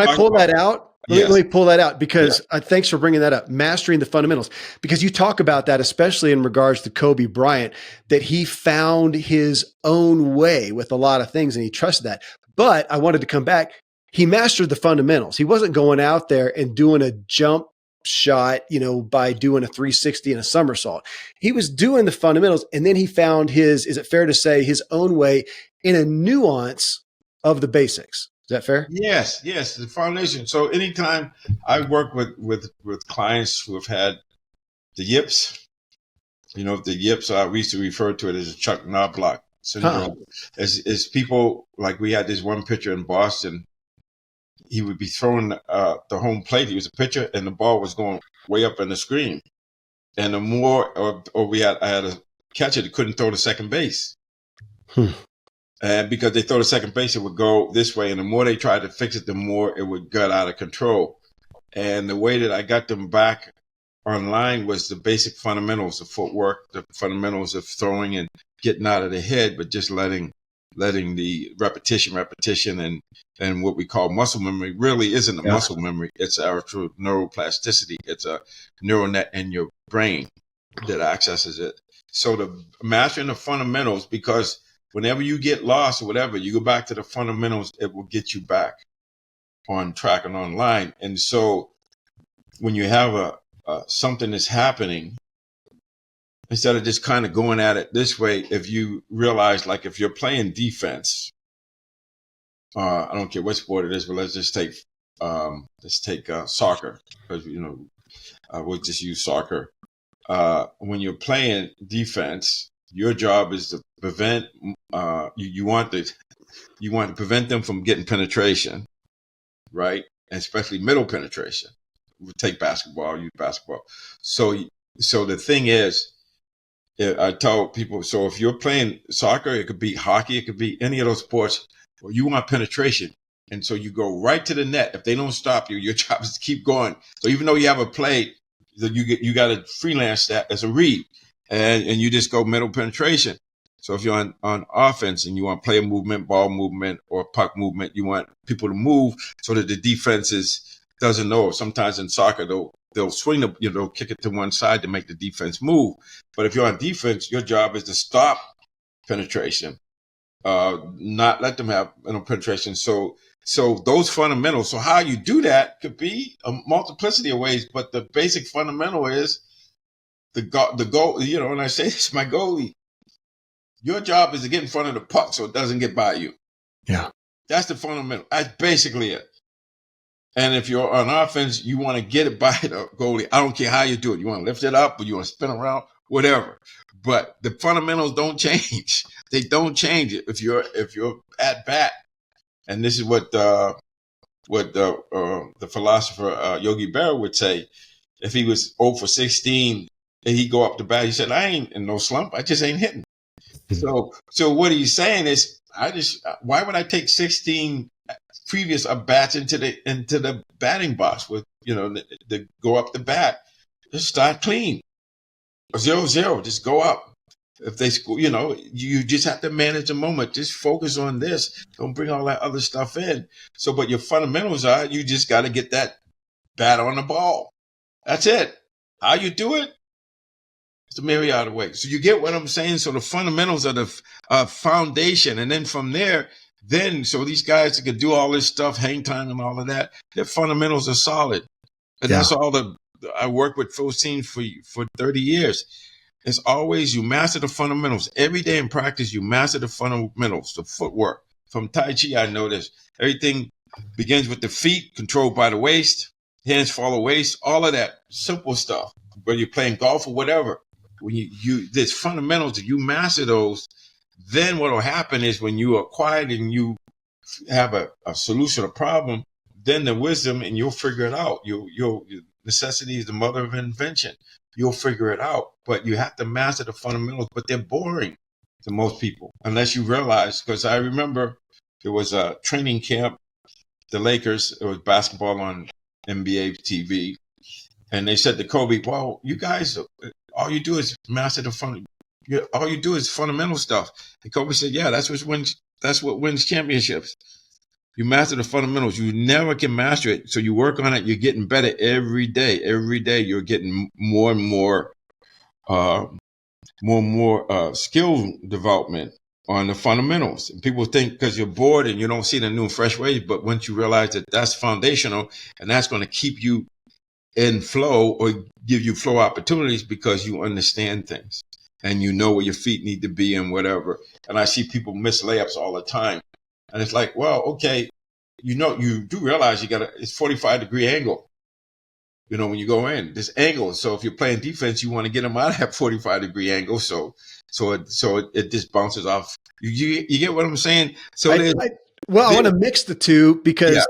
I pull that out? Let me pull that out, because thanks for bringing that up. Mastering the fundamentals, because you talk about that, especially in regards to Kobe Bryant, that he found his own way with a lot of things and he trusted that. But I wanted to come back. He mastered the fundamentals. He wasn't going out there and doing a jump shot, by doing a 360 and a somersault. He was doing the fundamentals, and then he found is it fair to say, his own way in a nuance of the basics. Is that fair? Yes, the foundation. So anytime I work with clients who have had the yips, the yips, we used to refer to it as a Chuck Knobloch syndrome. As people, like, we had this one pitcher in Boston. He would be throwing the home plate. He was a pitcher, and the ball was going way up in the screen. And the more, I had a catcher that couldn't throw to second base. And because they throw to second base, it would go this way. And the more they tried to fix it, the more it would gut out of control. And the way that I got them back online was the basic fundamentals of footwork, the fundamentals of throwing and getting out of the head, but just letting the repetition and what we call muscle memory really isn't a muscle memory. It's our true neuroplasticity. It's a neural net in your brain that accesses it. So the mastering the fundamentals, because whenever you get lost or whatever, you go back to the fundamentals, it will get you back on track and online. And so when you have something that's happening, instead of just kind of going at it this way, if you realize, like, if you're playing defense, I don't care what sport it is, but let's just take soccer, because we'll just use soccer. When you're playing defense, your job is to prevent. You want to prevent them from getting penetration, right? And especially middle penetration. We'll take basketball. Use basketball. So the thing is, I tell people, so if you're playing soccer, it could be hockey, it could be any of those sports, where you want penetration, And so you go right to the net. If they don't stop you, your job is to keep going. So even though you have a play, you got to freelance that as a read, and you just go middle penetration. So if you're on offense and you want player movement, ball movement, or puck movement, you want people to move so that the defense doesn't know. Sometimes in soccer, they'll swing they'll kick it to one side to make the defense move. But if you're on defense, your job is to stop penetration, not let them have penetration. So those fundamentals. So how you do that could be a multiplicity of ways, but the basic fundamental is the goal. You know, and I say this, my goalie. Your job is to get in front of the puck so it doesn't get by you. Yeah. That's the fundamental. That's basically it. And if you're on offense, you want to get it by the goalie. I don't care how you do it. You want to lift it up or you want to spin around, whatever. But the fundamentals don't change. They don't change it if you're at bat. And this is what the philosopher Yogi Berra would say. If he was 0 for 16 and he'd go up the bat, he said, I ain't in no slump. I just ain't hitting. So what he's saying is, why would I take 16 previous bats into the batting box with, the go up the bat? Just start clean. 0-0, just go up. If they score, you just have to manage the moment. Just focus on this. Don't bring all that other stuff in. So, but your fundamentals are, you just got to get that bat on the ball. That's it. How you do it? It's a myriad of ways. So you get what I'm saying? So the fundamentals are the foundation. And then from there, so these guys that can do all this stuff, hang time and all of that, their fundamentals are solid. And that's all I work with full teams for 30 years. It's always you master the fundamentals. Every day in practice, you master the fundamentals, the footwork. From Tai Chi, I know this. Everything begins with the feet, controlled by the waist, hands follow waist, all of that simple stuff. Whether you're playing golf or whatever. When there's fundamentals, you master those, then what will happen is when you are quiet and you have a solution, a problem, then the wisdom, and you'll figure it out. Necessity is the mother of invention. You'll figure it out, but you have to master the fundamentals, but they're boring to most people, unless you realize, because I remember there was a training camp, the Lakers, it was basketball on NBA TV, and they said to Kobe, well, you guys, all you do is master the all you do is fundamental stuff. And Kobe said, yeah, that's what wins championships. You master the fundamentals. You never can master it. So you work on it. You're getting better every day. Every day you're getting more and more skill development on the fundamentals. And people think because you're bored and you don't see the new and fresh ways, but once you realize that that's foundational and that's going to keep you in flow or give you flow opportunities because you understand things and you know where your feet need to be and whatever. And I see people miss layups all the time. And it's like, well, okay, you do realize it's 45-degree angle, when you go in, this angle. So if you're playing defense, you want to get them out of that 45-degree angle. So it just bounces off. You get what I'm saying? So I want to mix the two because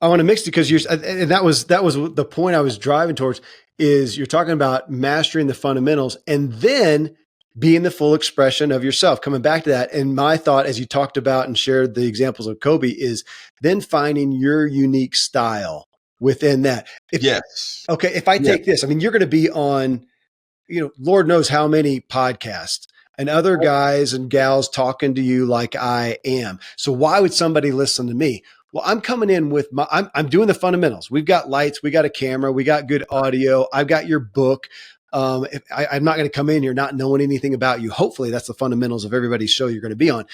and that was the point I was driving towards is you're talking about mastering the fundamentals and then being the full expression of yourself, coming back to that. And my thought, as you talked about and shared the examples of Kobe, is then finding your unique style within that. Okay. If I take this, you're going to be on, Lord knows how many podcasts and other guys and gals talking to you like I am. So why would somebody listen to me? Well, I'm coming in with I'm doing the fundamentals. We've got lights, we got a camera, we got good audio. I've got your book. I'm not going to come in here not knowing anything about you. Hopefully that's the fundamentals of everybody's show you're going to be on.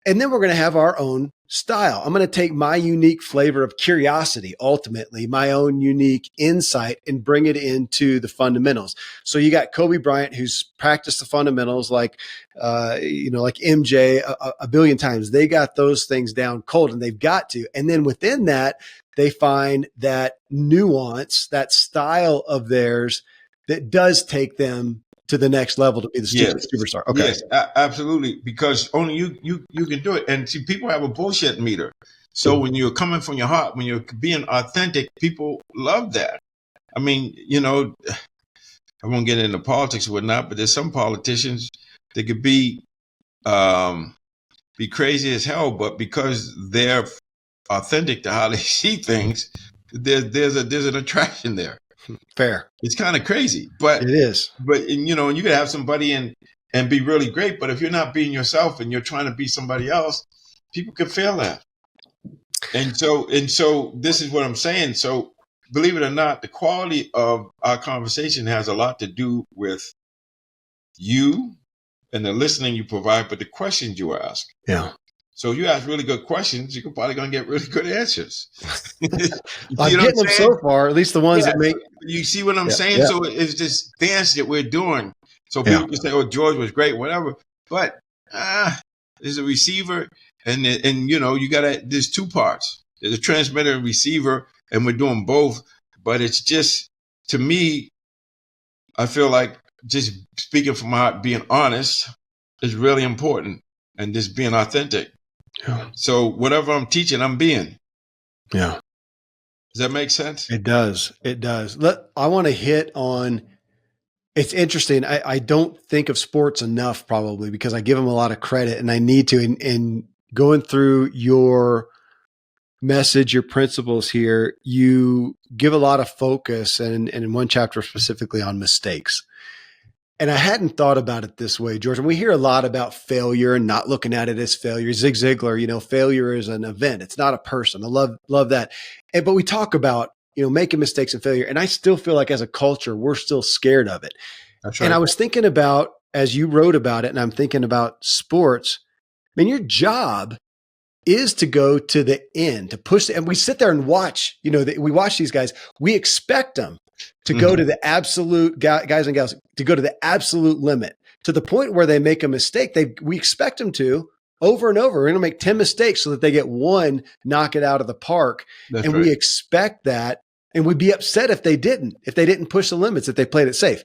And then we're going to have our own style. I'm going to take my unique flavor of curiosity, ultimately, my own unique insight, and bring it into the fundamentals. So you got Kobe Bryant, who's practiced the fundamentals like MJ a billion times. They got those things down cold, and they've got to. And then within that, they find that nuance, that style of theirs that does take them to the next level to be the superstar. Okay. Yes, absolutely. Because only you can do it. And see, people have a bullshit meter. So when you're coming from your heart, when you're being authentic, people love that. I won't get into politics or whatnot, but there's some politicians that could be crazy as hell, but because they're authentic to how they see things, there's an attraction there. Fair. It's kind of crazy, but It is. and you could have somebody and be really great, but if you're not being yourself and you're trying to be somebody else, people can feel that. And so this is what I'm saying. So believe it or not, the quality of our conversation has a lot to do with you and the listening you provide, but the questions you ask. Yeah. So you ask really good questions, you're probably going to get really good answers. You I'm see what I'm getting them saying? so far, at least the ones that make. You see what I'm saying? Yeah. So it's this dance that we're doing. So Yeah. people can say, "Oh, George was great, whatever." But there's a receiver, and you gotta. There's two parts. There's a transmitter and receiver, and we're doing both. But it's just, to me, I feel like just speaking from my heart, being honest is really important, and just being authentic. Yeah. So whatever I'm teaching, I'm being. Yeah. Does that make sense? It does. It does. I want to hit on. It's interesting. I don't think of sports enough, probably because I give them a lot of credit, and I need to. In going through your message, your principles here, you give a lot of focus, and in one chapter specifically on mistakes. And I hadn't thought about it this way, George. And we hear a lot about failure and not looking at it as failure. Zig Ziglar, failure is an event. It's not a person. I love that. But we talk about, making mistakes and failure. And I still feel like as a culture, we're still scared of it. That's right. And I was thinking about, as you wrote about it, and I'm thinking about sports, I mean, your job is to go to the end, to push. And we sit there and watch, we watch these guys. We expect them to go to the absolute, guys and gals, to go to the absolute limit, to the point where they make a mistake. We expect them to over and over. We're going to make 10 mistakes so that they get one, knock it out of the park. That's and right. We expect that. And we'd be upset if they didn't push the limits, if they played it safe.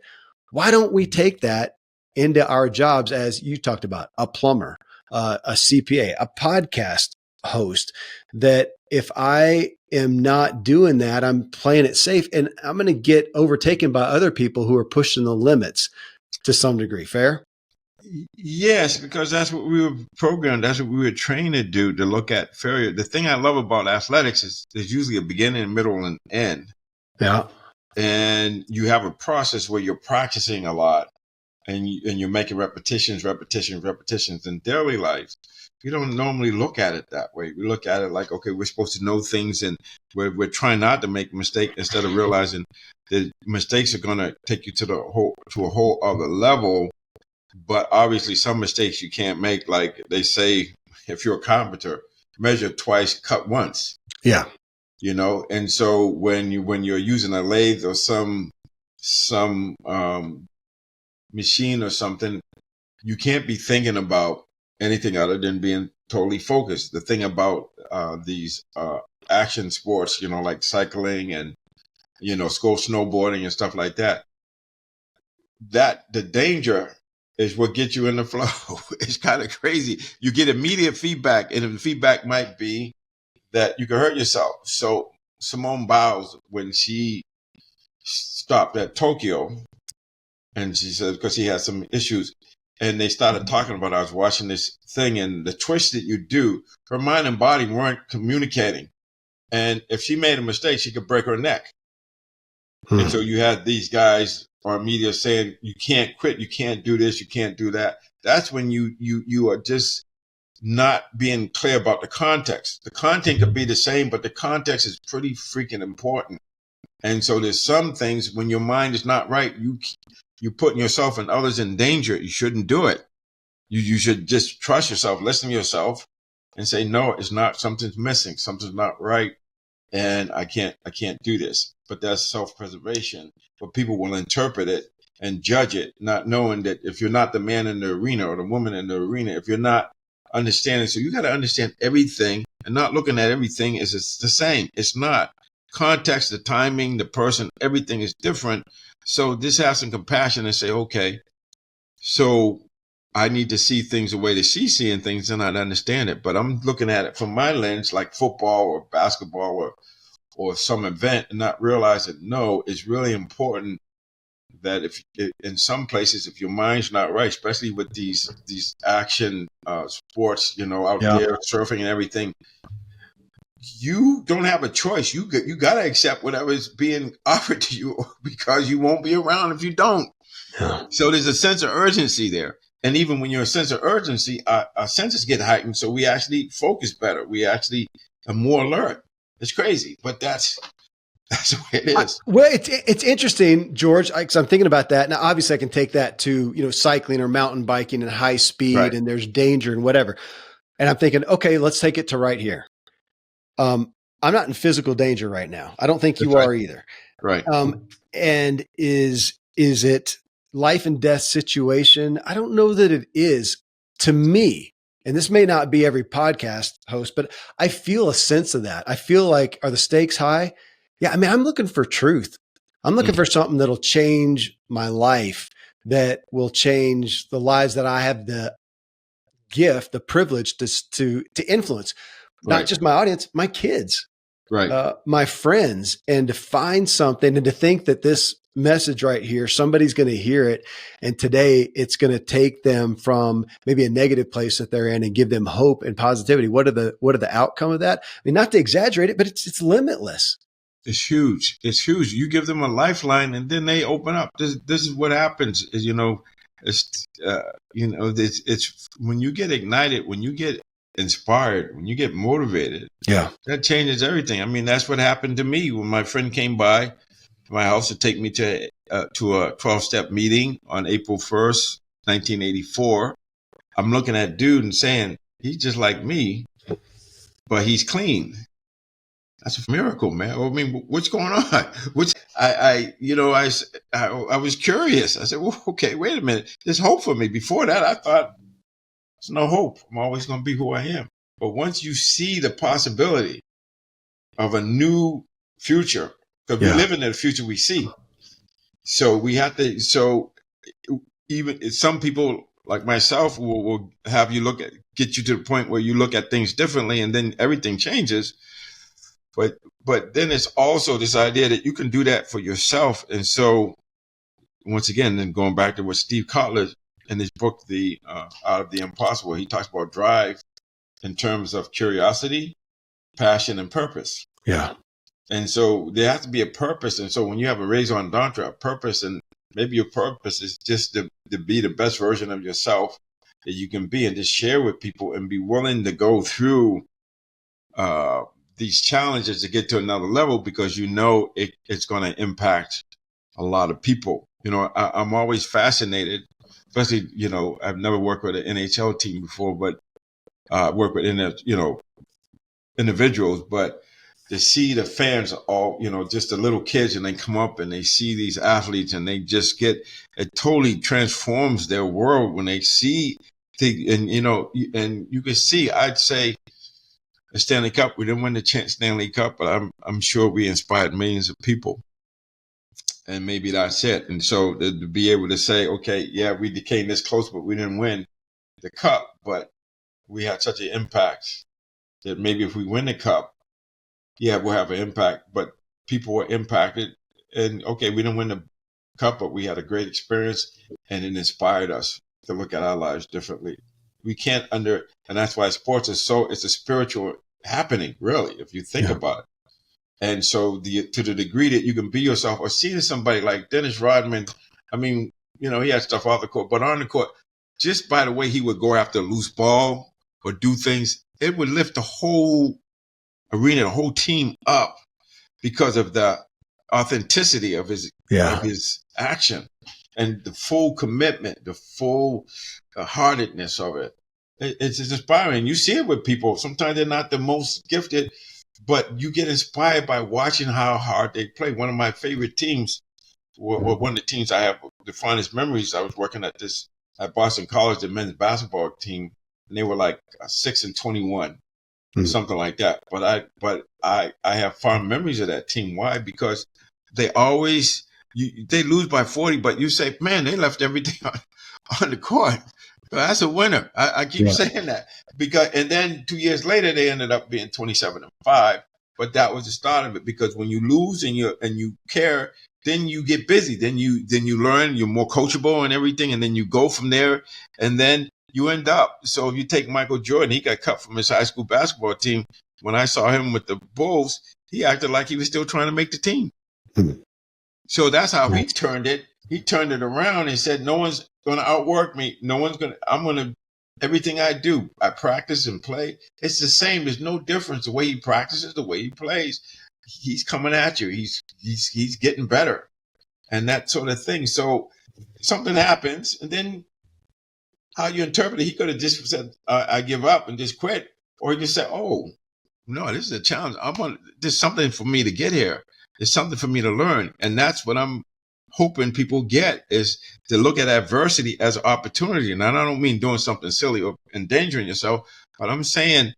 Why don't we take that into our jobs, as you talked about, a plumber, a CPA, a podcast host, that if I am not doing that, I'm playing it safe and I'm going to get overtaken by other people who are pushing the limits to some degree. Fair? Yes, because that's what we were programmed. That's what we were trained to do, to look at failure. The thing I love about athletics is there's usually a beginning, middle, and end. Yeah. And you have a process where you're practicing a lot and you're making repetitions in daily life. We don't normally look at it that way. We look at it like, okay, we're supposed to know things, and we're trying not to make a mistake, instead of realizing that mistakes are going to take you to a whole other level. But obviously some mistakes you can't make. Like they say, if you're a carpenter, measure twice, cut once. Yeah. And so when you're using a lathe or some machine or something, you can't be thinking about anything other than being totally focused. The thing about these action sports, like cycling and snowboarding and stuff like that, that the danger is what gets you in the flow. It's kind of crazy. You get immediate feedback, and the feedback might be that you can hurt yourself. So Simone Biles, when she stopped at Tokyo, and she said, because she had some issues, and they started talking about, I was watching this thing, and the twist that you do, her mind and body weren't communicating. And if she made a mistake, she could break her neck. And so you had these guys or media saying, you can't quit, you can't do this, you can't do that. That's when you are just not being clear about the context. The content could be the same, but the context is pretty freaking important. And so there's some things, when your mind is not right, you're putting yourself and others in danger. You shouldn't do it. You should just trust yourself, listen to yourself, and say, no, it's not, something's missing, something's not right, and I can't do this. But that's self-preservation. But people will interpret it and judge it, not knowing that if you're not the man in the arena or the woman in the arena, if you're not understanding, so you got to understand everything and not looking at everything as it's the same. It's not. Context, the timing, the person, everything is different. So just have some compassion and say, okay, so I need to see things the way that she's seeing things, and I understand it. But I'm looking at it from my lens, like football or basketball or some event, and not realizing, no, it's really important that if in some places, if your mind's not right, especially with these action sports, out there surfing and everything, you don't have a choice. You got to accept whatever is being offered to you because you won't be around if you don't. Yeah. So there's a sense of urgency there. And even when you're a sense of urgency, our senses get heightened. So we actually focus better. We actually are more alert. It's crazy, but that's the way it is. Well, it's interesting, George, because I'm thinking about that. Now, obviously I can take that to, cycling or mountain biking and high speed Right. and there's danger and whatever. And I'm thinking, okay, let's take it to right here. I'm not in physical danger right now. I don't think That's you right. are either. Right. And is it life and death situation? I don't know that it is to me. And this may not be every podcast host, but I feel a sense of that. I feel like, are the stakes high? Yeah. I mean, I'm looking for truth. I'm looking for something that'll change my life, that will change the lives that I have the gift, the privilege to influence, not Right. just my audience, my kids, Right. my friends, and to find something and to think that this message right here, somebody's going to hear it. And today it's going to take them from maybe a negative place that they're in and give them hope and positivity. What are the outcome of that? I mean, not to exaggerate it, but it's limitless. It's huge. It's huge. You give them a lifeline, and then they open up. This is what happens. Is it's when you get ignited, when you get inspired, when you get motivated. Yeah, that changes everything. I mean, that's what happened to me when my friend came by to my house to take me to a 12-step meeting on April 1st, 1984. I'm looking at dude and saying, he's just like me, but he's clean. That's a miracle, man. I mean, what's going on? I was curious. I said, well, okay, wait a minute. There's hope for me. Before that, I thought there's no hope. I'm always going to be who I am. But once you see the possibility of a new future, because we live in the future we see. So we have to, even some people like myself will have you get you to the point where you look at things differently, and then everything changes. But then it's also this idea that you can do that for yourself. And so once again, then going back to what Steve Kotler in his book, Out of the Impossible, he talks about drive in terms of curiosity, passion, and purpose. Yeah. And so there has to be a purpose. And so when you have a raison d'etre, a purpose, and maybe your purpose is just to be the best version of yourself that you can be, and just share with people and be willing to go through these challenges to get to another level, because it's going to impact a lot of people. I'm always fascinated, especially, I've never worked with an NHL team before, but work with individuals, but to see the fans all, just the little kids, and they come up and they see these athletes and they just it totally transforms their world when they see and you can see, I'd say, the Stanley Cup, we didn't win the Stanley Cup, but I'm sure we inspired millions of people. And maybe that's it. And so to be able to say, okay, yeah, we came this close, but we didn't win the cup, but we had such an impact that maybe if we win the cup, yeah, we'll have an impact. But people were impacted, and okay, we didn't win the cup, but we had a great experience, and it inspired us to look at our lives differently. We can't and that's why sports is it's a spiritual happening, really, if you think about it. And so to the degree that you can be yourself, or seeing somebody like Dennis Rodman, I mean, he had stuff off the court, but on the court, just by the way he would go after a loose ball or do things, it would lift the whole arena, the whole team up, because of the authenticity of his action and the full commitment, the full heartedness of it. It's inspiring. You see it with people. Sometimes they're not the most gifted, but you get inspired by watching how hard they play. One of my favorite teams, one of the teams I have the fondest memories, I was working at Boston College, the men's basketball team, and they were like 6-21, something like that. But I have fond memories of that team. Why? Because they always, they lose by 40, but you say, man, they left everything on the court. That's a winner. I keep saying that, and then 2 years later they ended up being 27-5. But that was the start of it, because when you lose and you care, then you get busy. Then you learn. You're more coachable and everything, and then you go from there, and then you end up. So if you take Michael Jordan, he got cut from his high school basketball team, when I saw him with the Bulls, he acted like he was still trying to make the team. So that's how he turned it. He turned it around and said, no one's going to outwork me. I'm going to, everything I do, I practice and play. It's the same. There's no difference. The way he practices, the way he plays, he's coming at you. He's getting better and that sort of thing. So something happens and then how you interpret it, he could have just said, I give up and just quit. Or he just said, oh, no, this is a challenge. There's something for me to get here. There's something for me to learn. And that's what I'm hoping people get, is to look at adversity as an opportunity. And I don't mean doing something silly or endangering yourself, but I'm saying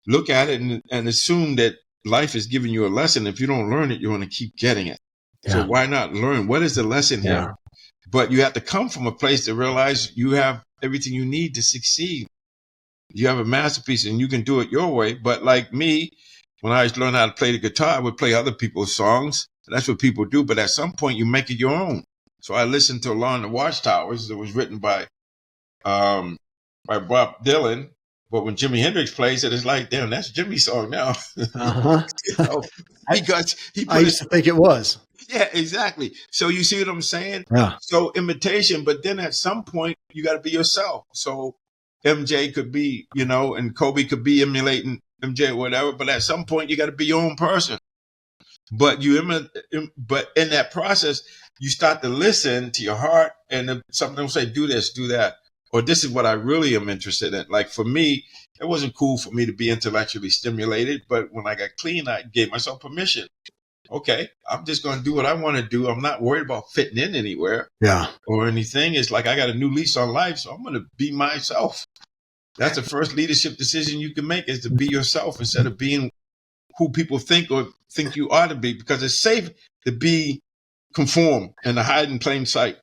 look at it and assume that life is giving you a lesson. If you don't learn it, you're going to keep getting it. Yeah. So why not learn? What is the lesson here? But you have to come from a place to realize you have everything you need to succeed. You have a masterpiece and you can do it your way. But like me, when I learned how to play the guitar, I would play other people's songs. That's what people do. But at some point, you make it your own. So I listened to Along the Watchtowers that was written by Bob Dylan. But when Jimi Hendrix plays it, it's like, damn, that's Jimmy's song now. Because I used to think it was. Yeah, exactly. So you see what I'm saying? Yeah. So imitation, but then at some point, you got to be yourself. So MJ could be, and Kobe could be emulating MJ or whatever, but at some point you got to be your own person. But but in that process, you start to listen to your heart, and if something will say, do this, do that, or this is what I really am interested in. Like for me, it wasn't cool for me to be intellectually stimulated, but when I got clean, I gave myself permission. Okay, I'm just going to do what I want to do. I'm not worried about fitting in anywhere or anything. It's like I got a new lease on life, so I'm going to be myself. That's the first leadership decision you can make, is to be yourself instead of being who people think you ought to be, because it's safe to be conform and to hide in plain sight.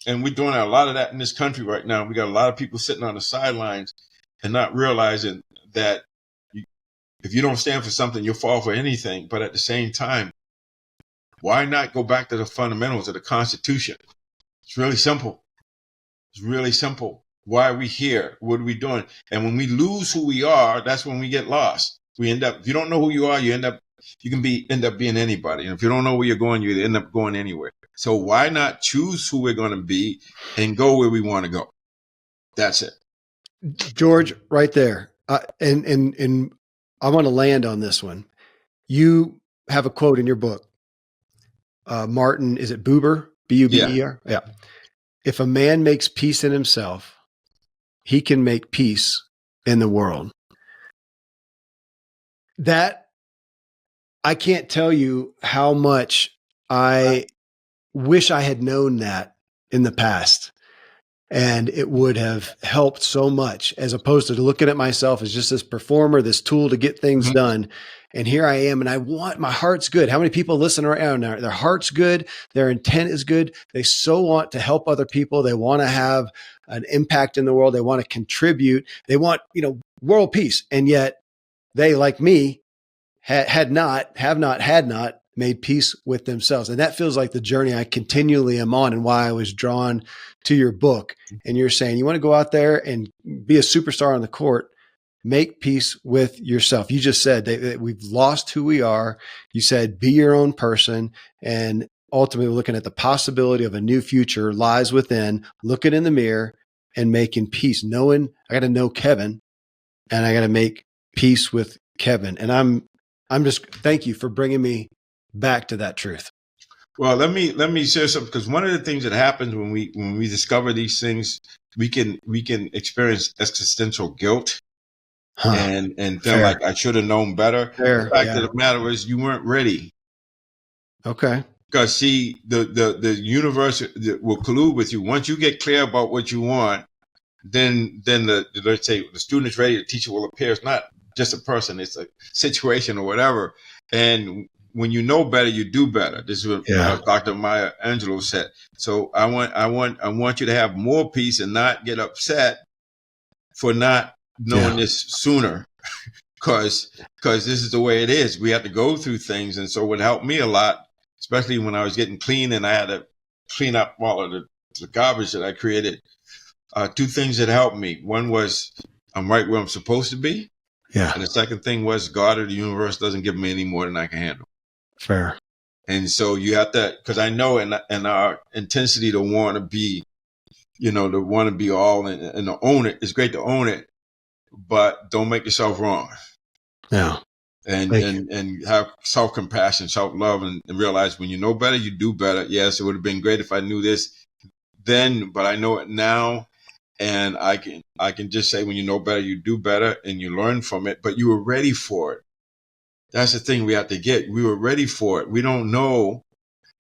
And we're doing a lot of that in this country right now. We got a lot of people sitting on the sidelines and not realizing that if you don't stand for something, you'll fall for anything. But at the same time, why not go back to the fundamentals of the Constitution? It's really simple. It's really simple. Why are we here? What are we doing? And when we lose who we are, that's when we get lost. If you don't know who you are, you end up being anybody. And if you don't know where you're going, you end up going anywhere. So why not choose who we're going to be and go where we want to go? That's it. George, right there. And I want to land on this one. You have a quote in your book. Martin, is it Buber? B-U-B-E-R? Yeah. If a man makes peace in himself, he can make peace in the world. That, I can't tell you how much I wish I had known that in the past. And it would have helped so much, as opposed to looking at myself as just this performer, this tool to get things done. And here I am, and my heart's good. How many people listen right now? Their heart's good. Their intent is good. They so want to help other people. They want to have an impact in the world. They want to contribute. They want, world peace. And yet they, like me, had not made peace with themselves. And that feels like the journey I continually am on, and why I was drawn to your book. And you're saying you want to go out there and be a superstar on the court, make peace with yourself. You just said that we've lost who we are. You said, be your own person. And ultimately, looking at the possibility of a new future lies within looking in the mirror and making peace, knowing I got to know Kevin and I got to make peace with Kevin. And I'm just, thank you for bringing me back to that truth. Well, let me share something, because one of the things that happens when we discover these things, we can experience existential guilt and feel like I should have known better. The fact of the matter is, you weren't ready. Okay. Because see, the universe will collude with you. Once you get clear about what you want, then let's say the student is ready, the teacher will appear. It's not just a person, it's a situation or whatever. And when you know better, you do better. This is what Dr. Maya Angelou said. So I want you to have more peace and not get upset for not knowing this sooner, because this is the way it is. We have to go through things. And so what helped me a lot, especially when I was getting clean and I had to clean up all of the garbage that I created, two things that helped me. One was, I'm right where I'm supposed to be. Yeah. And the second thing was God or the universe doesn't give me any more than I can handle. Fair. And so you have to, because I know in our intensity to want to be, to want to be all and to own it. It's great to own it, but don't make yourself wrong. Yeah. And have self-compassion, self-love, and realize when you know better, you do better. Yes, it would have been great if I knew this then, but I know it now. And I can just say when you know better, you do better and you learn from it, but you were ready for it. That's the thing we have to get. We were ready for it. We don't know.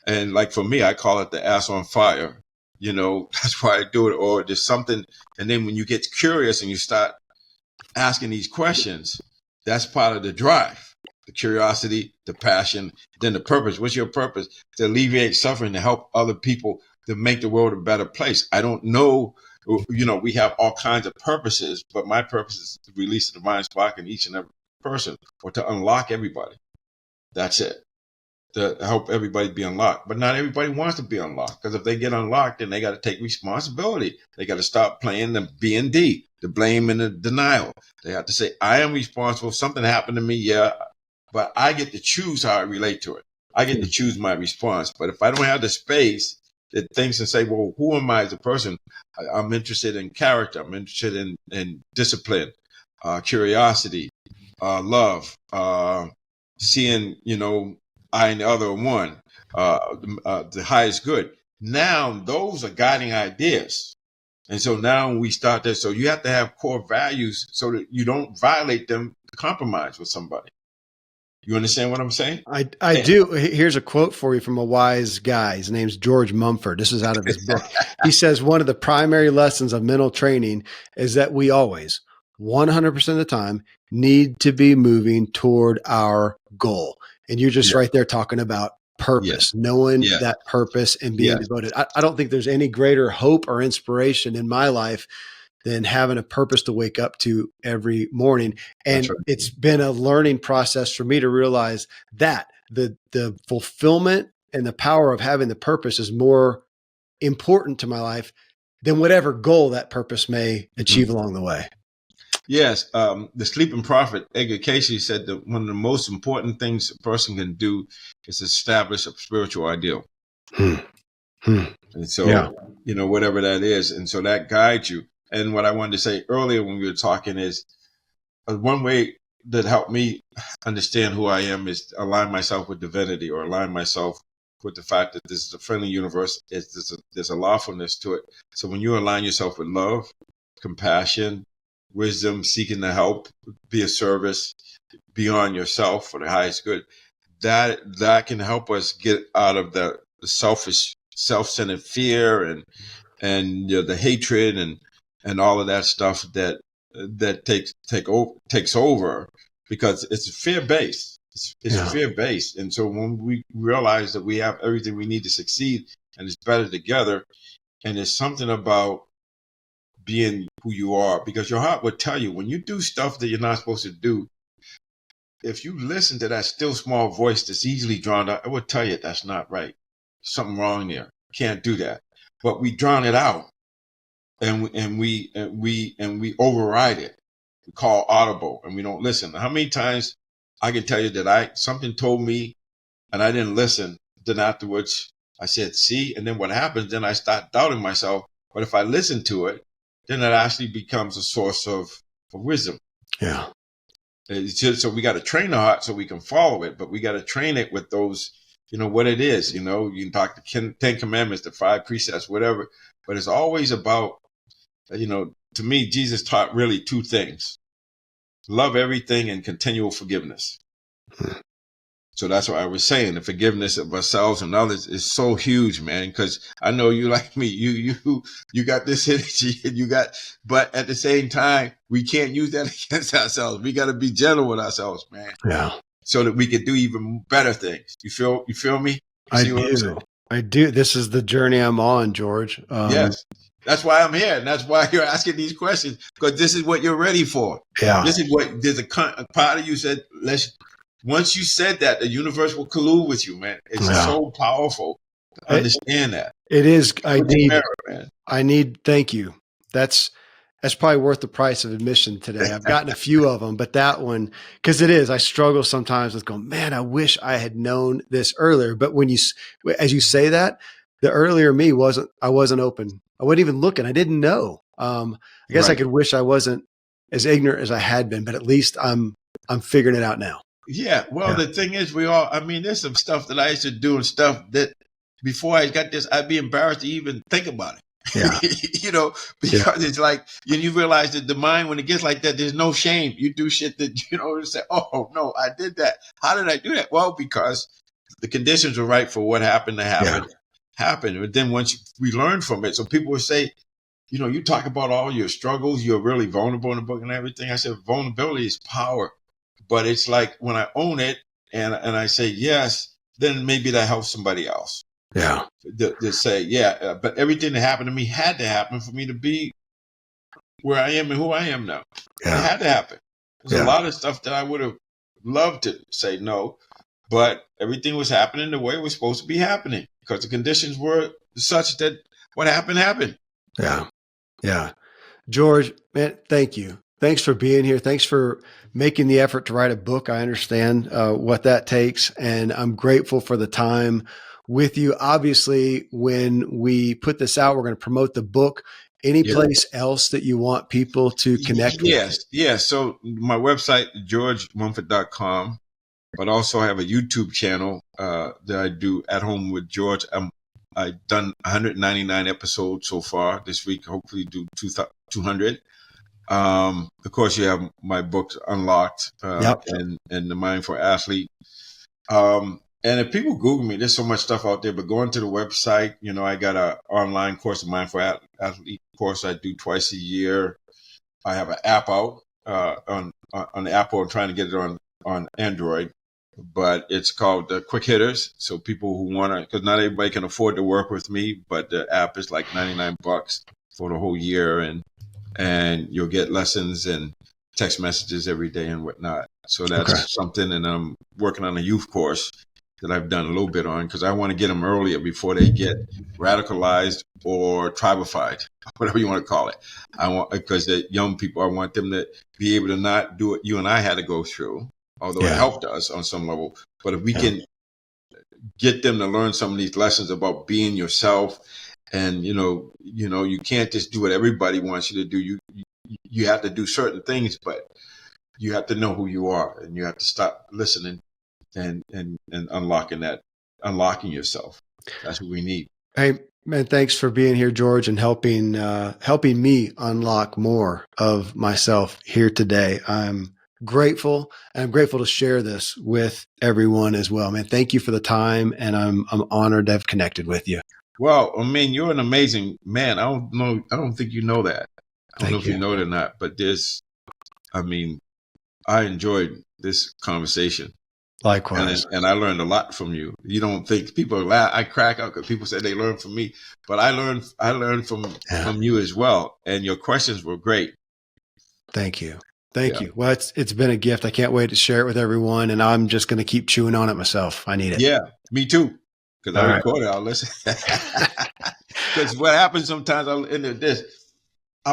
And like for me, I call it the ass on fire. That's why I do it. Or there's something. And then when you get curious and you start asking these questions, that's part of the drive, the curiosity, the passion, then the purpose. What's your purpose? To alleviate suffering, to help other people, to make the world a better place. I don't know. We have all kinds of purposes, but my purpose is to release the divine spark in each and every person, or to unlock everybody. That's it. To help everybody be unlocked. But not everybody wants to be unlocked, because if they get unlocked, then they got to take responsibility. They got to stop playing the B&D, the blame and the denial. They have to say, I am responsible. Something happened to me, yeah, but I get to choose how I relate to it. I get to choose my response. But if I don't have the space that thinks and say, well, who am I as a person? I'm interested in character. I'm interested in discipline, curiosity, love, seeing, I and the other one, the highest good. Now those are guiding ideas. And so now we start there. So you have to have core values so that you don't violate them to compromise with somebody. You understand what I'm saying? I do. Here's a quote for you from a wise guy. His name's George Mumford. This is out of his book. He says, one of the primary lessons of mental training is that we always, 100% of the time, need to be moving toward our goal. And you're just right there talking about purpose, knowing that purpose and being devoted. I don't think there's any greater hope or inspiration in my life than having a purpose to wake up to every morning. And it's been a learning process for me to realize that the fulfillment and the power of having the purpose is more important to my life than whatever goal that purpose may achieve along the way. Yes. The sleeping prophet, Edgar Cayce, said that one of the most important things a person can do is establish a spiritual ideal. And so, whatever that is. And so that guides you. And what I wanted to say earlier when we were talking is one way that helped me understand who I am is to align myself with divinity, or align myself with the fact that this is a friendly universe. There's a lawfulness to it. So when you align yourself with love, compassion, wisdom, seeking to help, be a service beyond yourself for the highest good, that can help us get out of the selfish, self-centered fear and the hatred and all of that stuff that takes over, because it's fear-based. It's fear-based. And so when we realize that we have everything we need to succeed and it's better together, and there's something about being who you are, because your heart will tell you when you do stuff that you're not supposed to do. If you listen to that still small voice that's easily drowned out, it will tell you that's not right. Something wrong there. Can't do that. But we drown it out. And we override it. We call audible, and we don't listen. How many times I can tell you that something told me and I didn't listen. Then afterwards I said, see, and then what happens? Then I start doubting myself. But if I listen to it, then it actually becomes a source of wisdom. Yeah. So we got to train the heart so we can follow it, but we got to train it with those, what it is. You can talk the 10 commandments, the 5 precepts, whatever. But it's always about, to me, Jesus taught really 2 things: love everything and continual forgiveness. So that's what I was saying. The forgiveness of ourselves and others is so huge, man. Because I know you like me. You got this energy, and but at the same time, we can't use that against ourselves. We got to be gentle with ourselves, man. Yeah. So that we can do even better things. You feel me? I do. This is the journey I'm on, George. Yes. That's why I'm here. And that's why you're asking these questions, because this is what you're ready for. Yeah. This is what there's a part of you said, once you said that, the universe will collude with you, man. It's so powerful to understand that. It is. Thank you. That's probably worth the price of admission today. I've gotten a few of them, but that one, because it is, I struggle sometimes with going, man, I wish I had known this earlier. But as you say that, the earlier me I wasn't open. I wasn't even looking. I didn't know. I guess I Right. could wish I wasn't as ignorant as I had been, but at least I'm figuring it out now. Yeah. Well, the thing is, there's some stuff that I used to do and stuff that before I got this, I'd be embarrassed to even think about it. Yeah. Because it's like, you realize that the mind, when it gets like that, there's no shame. You do shit that, you say, oh, no, I did that. How did I do that? Well, because the conditions were right for what happened to happen. But then once we learn from it, so people would say, you talk about all your struggles, you're really vulnerable in the book and everything. I said, vulnerability is power. But it's like when I own it and I say yes, then maybe that helps somebody else. Yeah. To say, but everything that happened to me had to happen for me to be where I am and who I am now. Yeah. It had to happen. There's a lot of stuff that I would have loved to say no, but everything was happening the way it was supposed to be happening because the conditions were such that what happened. Yeah. Yeah. George, man, thank you. Thanks for being here. Thanks for making the effort to write a book. I understand what that takes, and I'm grateful for the time with you. Obviously, when we put this out, we're going to promote the book. Any place else that you want people to connect with? Yes. So my website, georgemumford.com, but also I have a YouTube channel that I do at home with George. I've done 199 episodes so far this week. Hopefully do 200. Of course, you have my books Unlocked and The Mindful Athlete. And if people Google me, there's so much stuff out there. But going to the website, I got an online course, the Mindful Athlete course I do twice a year. I have an app out on the Apple. I'm trying to get it on Android, but it's called Quick Hitters. So people who want to, because not everybody can afford to work with me, but the app is like $99 for the whole year, and you'll get lessons and text messages every day and whatnot. So that's something. And I'm working on a youth course that I've done a little bit on because I want to get them earlier before they get radicalized or tribalified, whatever you want to call it. Because the young people, I want them to be able to not do what you and I had to go through, although it helped us on some level. But if we can get them to learn some of these lessons about being yourself, and you can't just do what everybody wants you to do. You have to do certain things, but you have to know who you are, and you have to stop listening and unlocking yourself. That's what we need. Hey, man, thanks for being here, George, and helping me unlock more of myself here today. I'm grateful, and I'm grateful to share this with everyone as well. Man, thank you for the time, and I'm honored to have connected with you. Well, you're an amazing man. I don't think you know that. I don't know if you know it or not, but I enjoyed this conversation. Likewise. And I learned a lot from you. You don't think people laugh. I crack up because people say they learn from me, but I learned from you as well. And your questions were great. Thank you. Thank you. Well, it's been a gift. I can't wait to share it with everyone. And I'm just going to keep chewing on it myself. I need it. Yeah, me too. Because I record it, I'll listen. Because what happens sometimes, I'll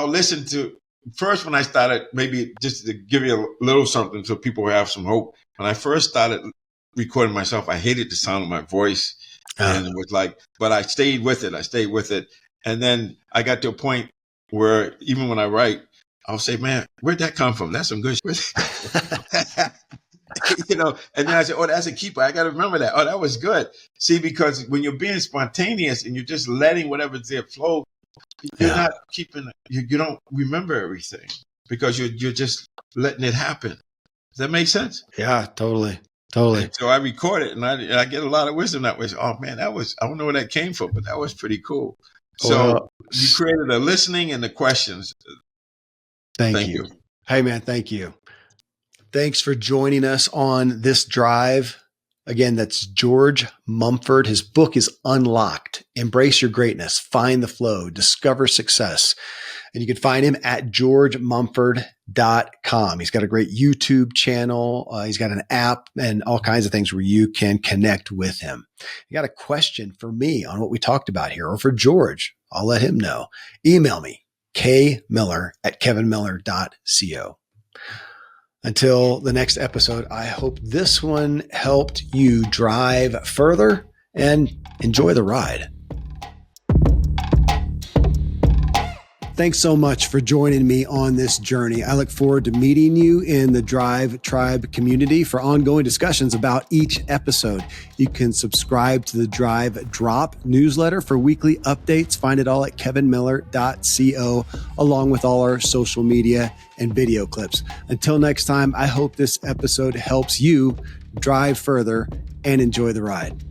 listen to first when I started, maybe just to give you a little something so people have some hope. When I first started recording myself, I hated the sound of my voice. And it was like, but I stayed with it. And then I got to a point where even when I write, I'll say, man, where'd that come from? That's some good shit. And then I say, oh, that's a keeper. I got to remember that. Oh, that was good. See, because when you're being spontaneous and you're just letting whatever's there flow, you're not keeping, you don't remember everything because you're just letting it happen. Does that make sense? Yeah, totally. And so I record it and I get a lot of wisdom that way. Oh man, I don't know where that came from, but that was pretty cool. So you created a listening and the questions. Thank you. Hey man, thank you. Thanks for joining us on this drive. Again, that's George Mumford. His book is Unlocked. Embrace your greatness, find the flow, discover success. And you can find him at georgemumford.com. He's got a great YouTube channel. He's got an app and all kinds of things where you can connect with him. You got a question for me on what we talked about here or for George, I'll let him know. Email me, kmiller@kevinmiller.co. Until the next episode, I hope this one helped you drive further and enjoy the ride. Thanks so much for joining me on this journey. I look forward to meeting you in the Drive Tribe community for ongoing discussions about each episode. You can subscribe to the Drive Drop newsletter for weekly updates. Find it all at kevinmiller.co, along with all our social media and video clips. Until next time, I hope this episode helps you drive further and enjoy the ride.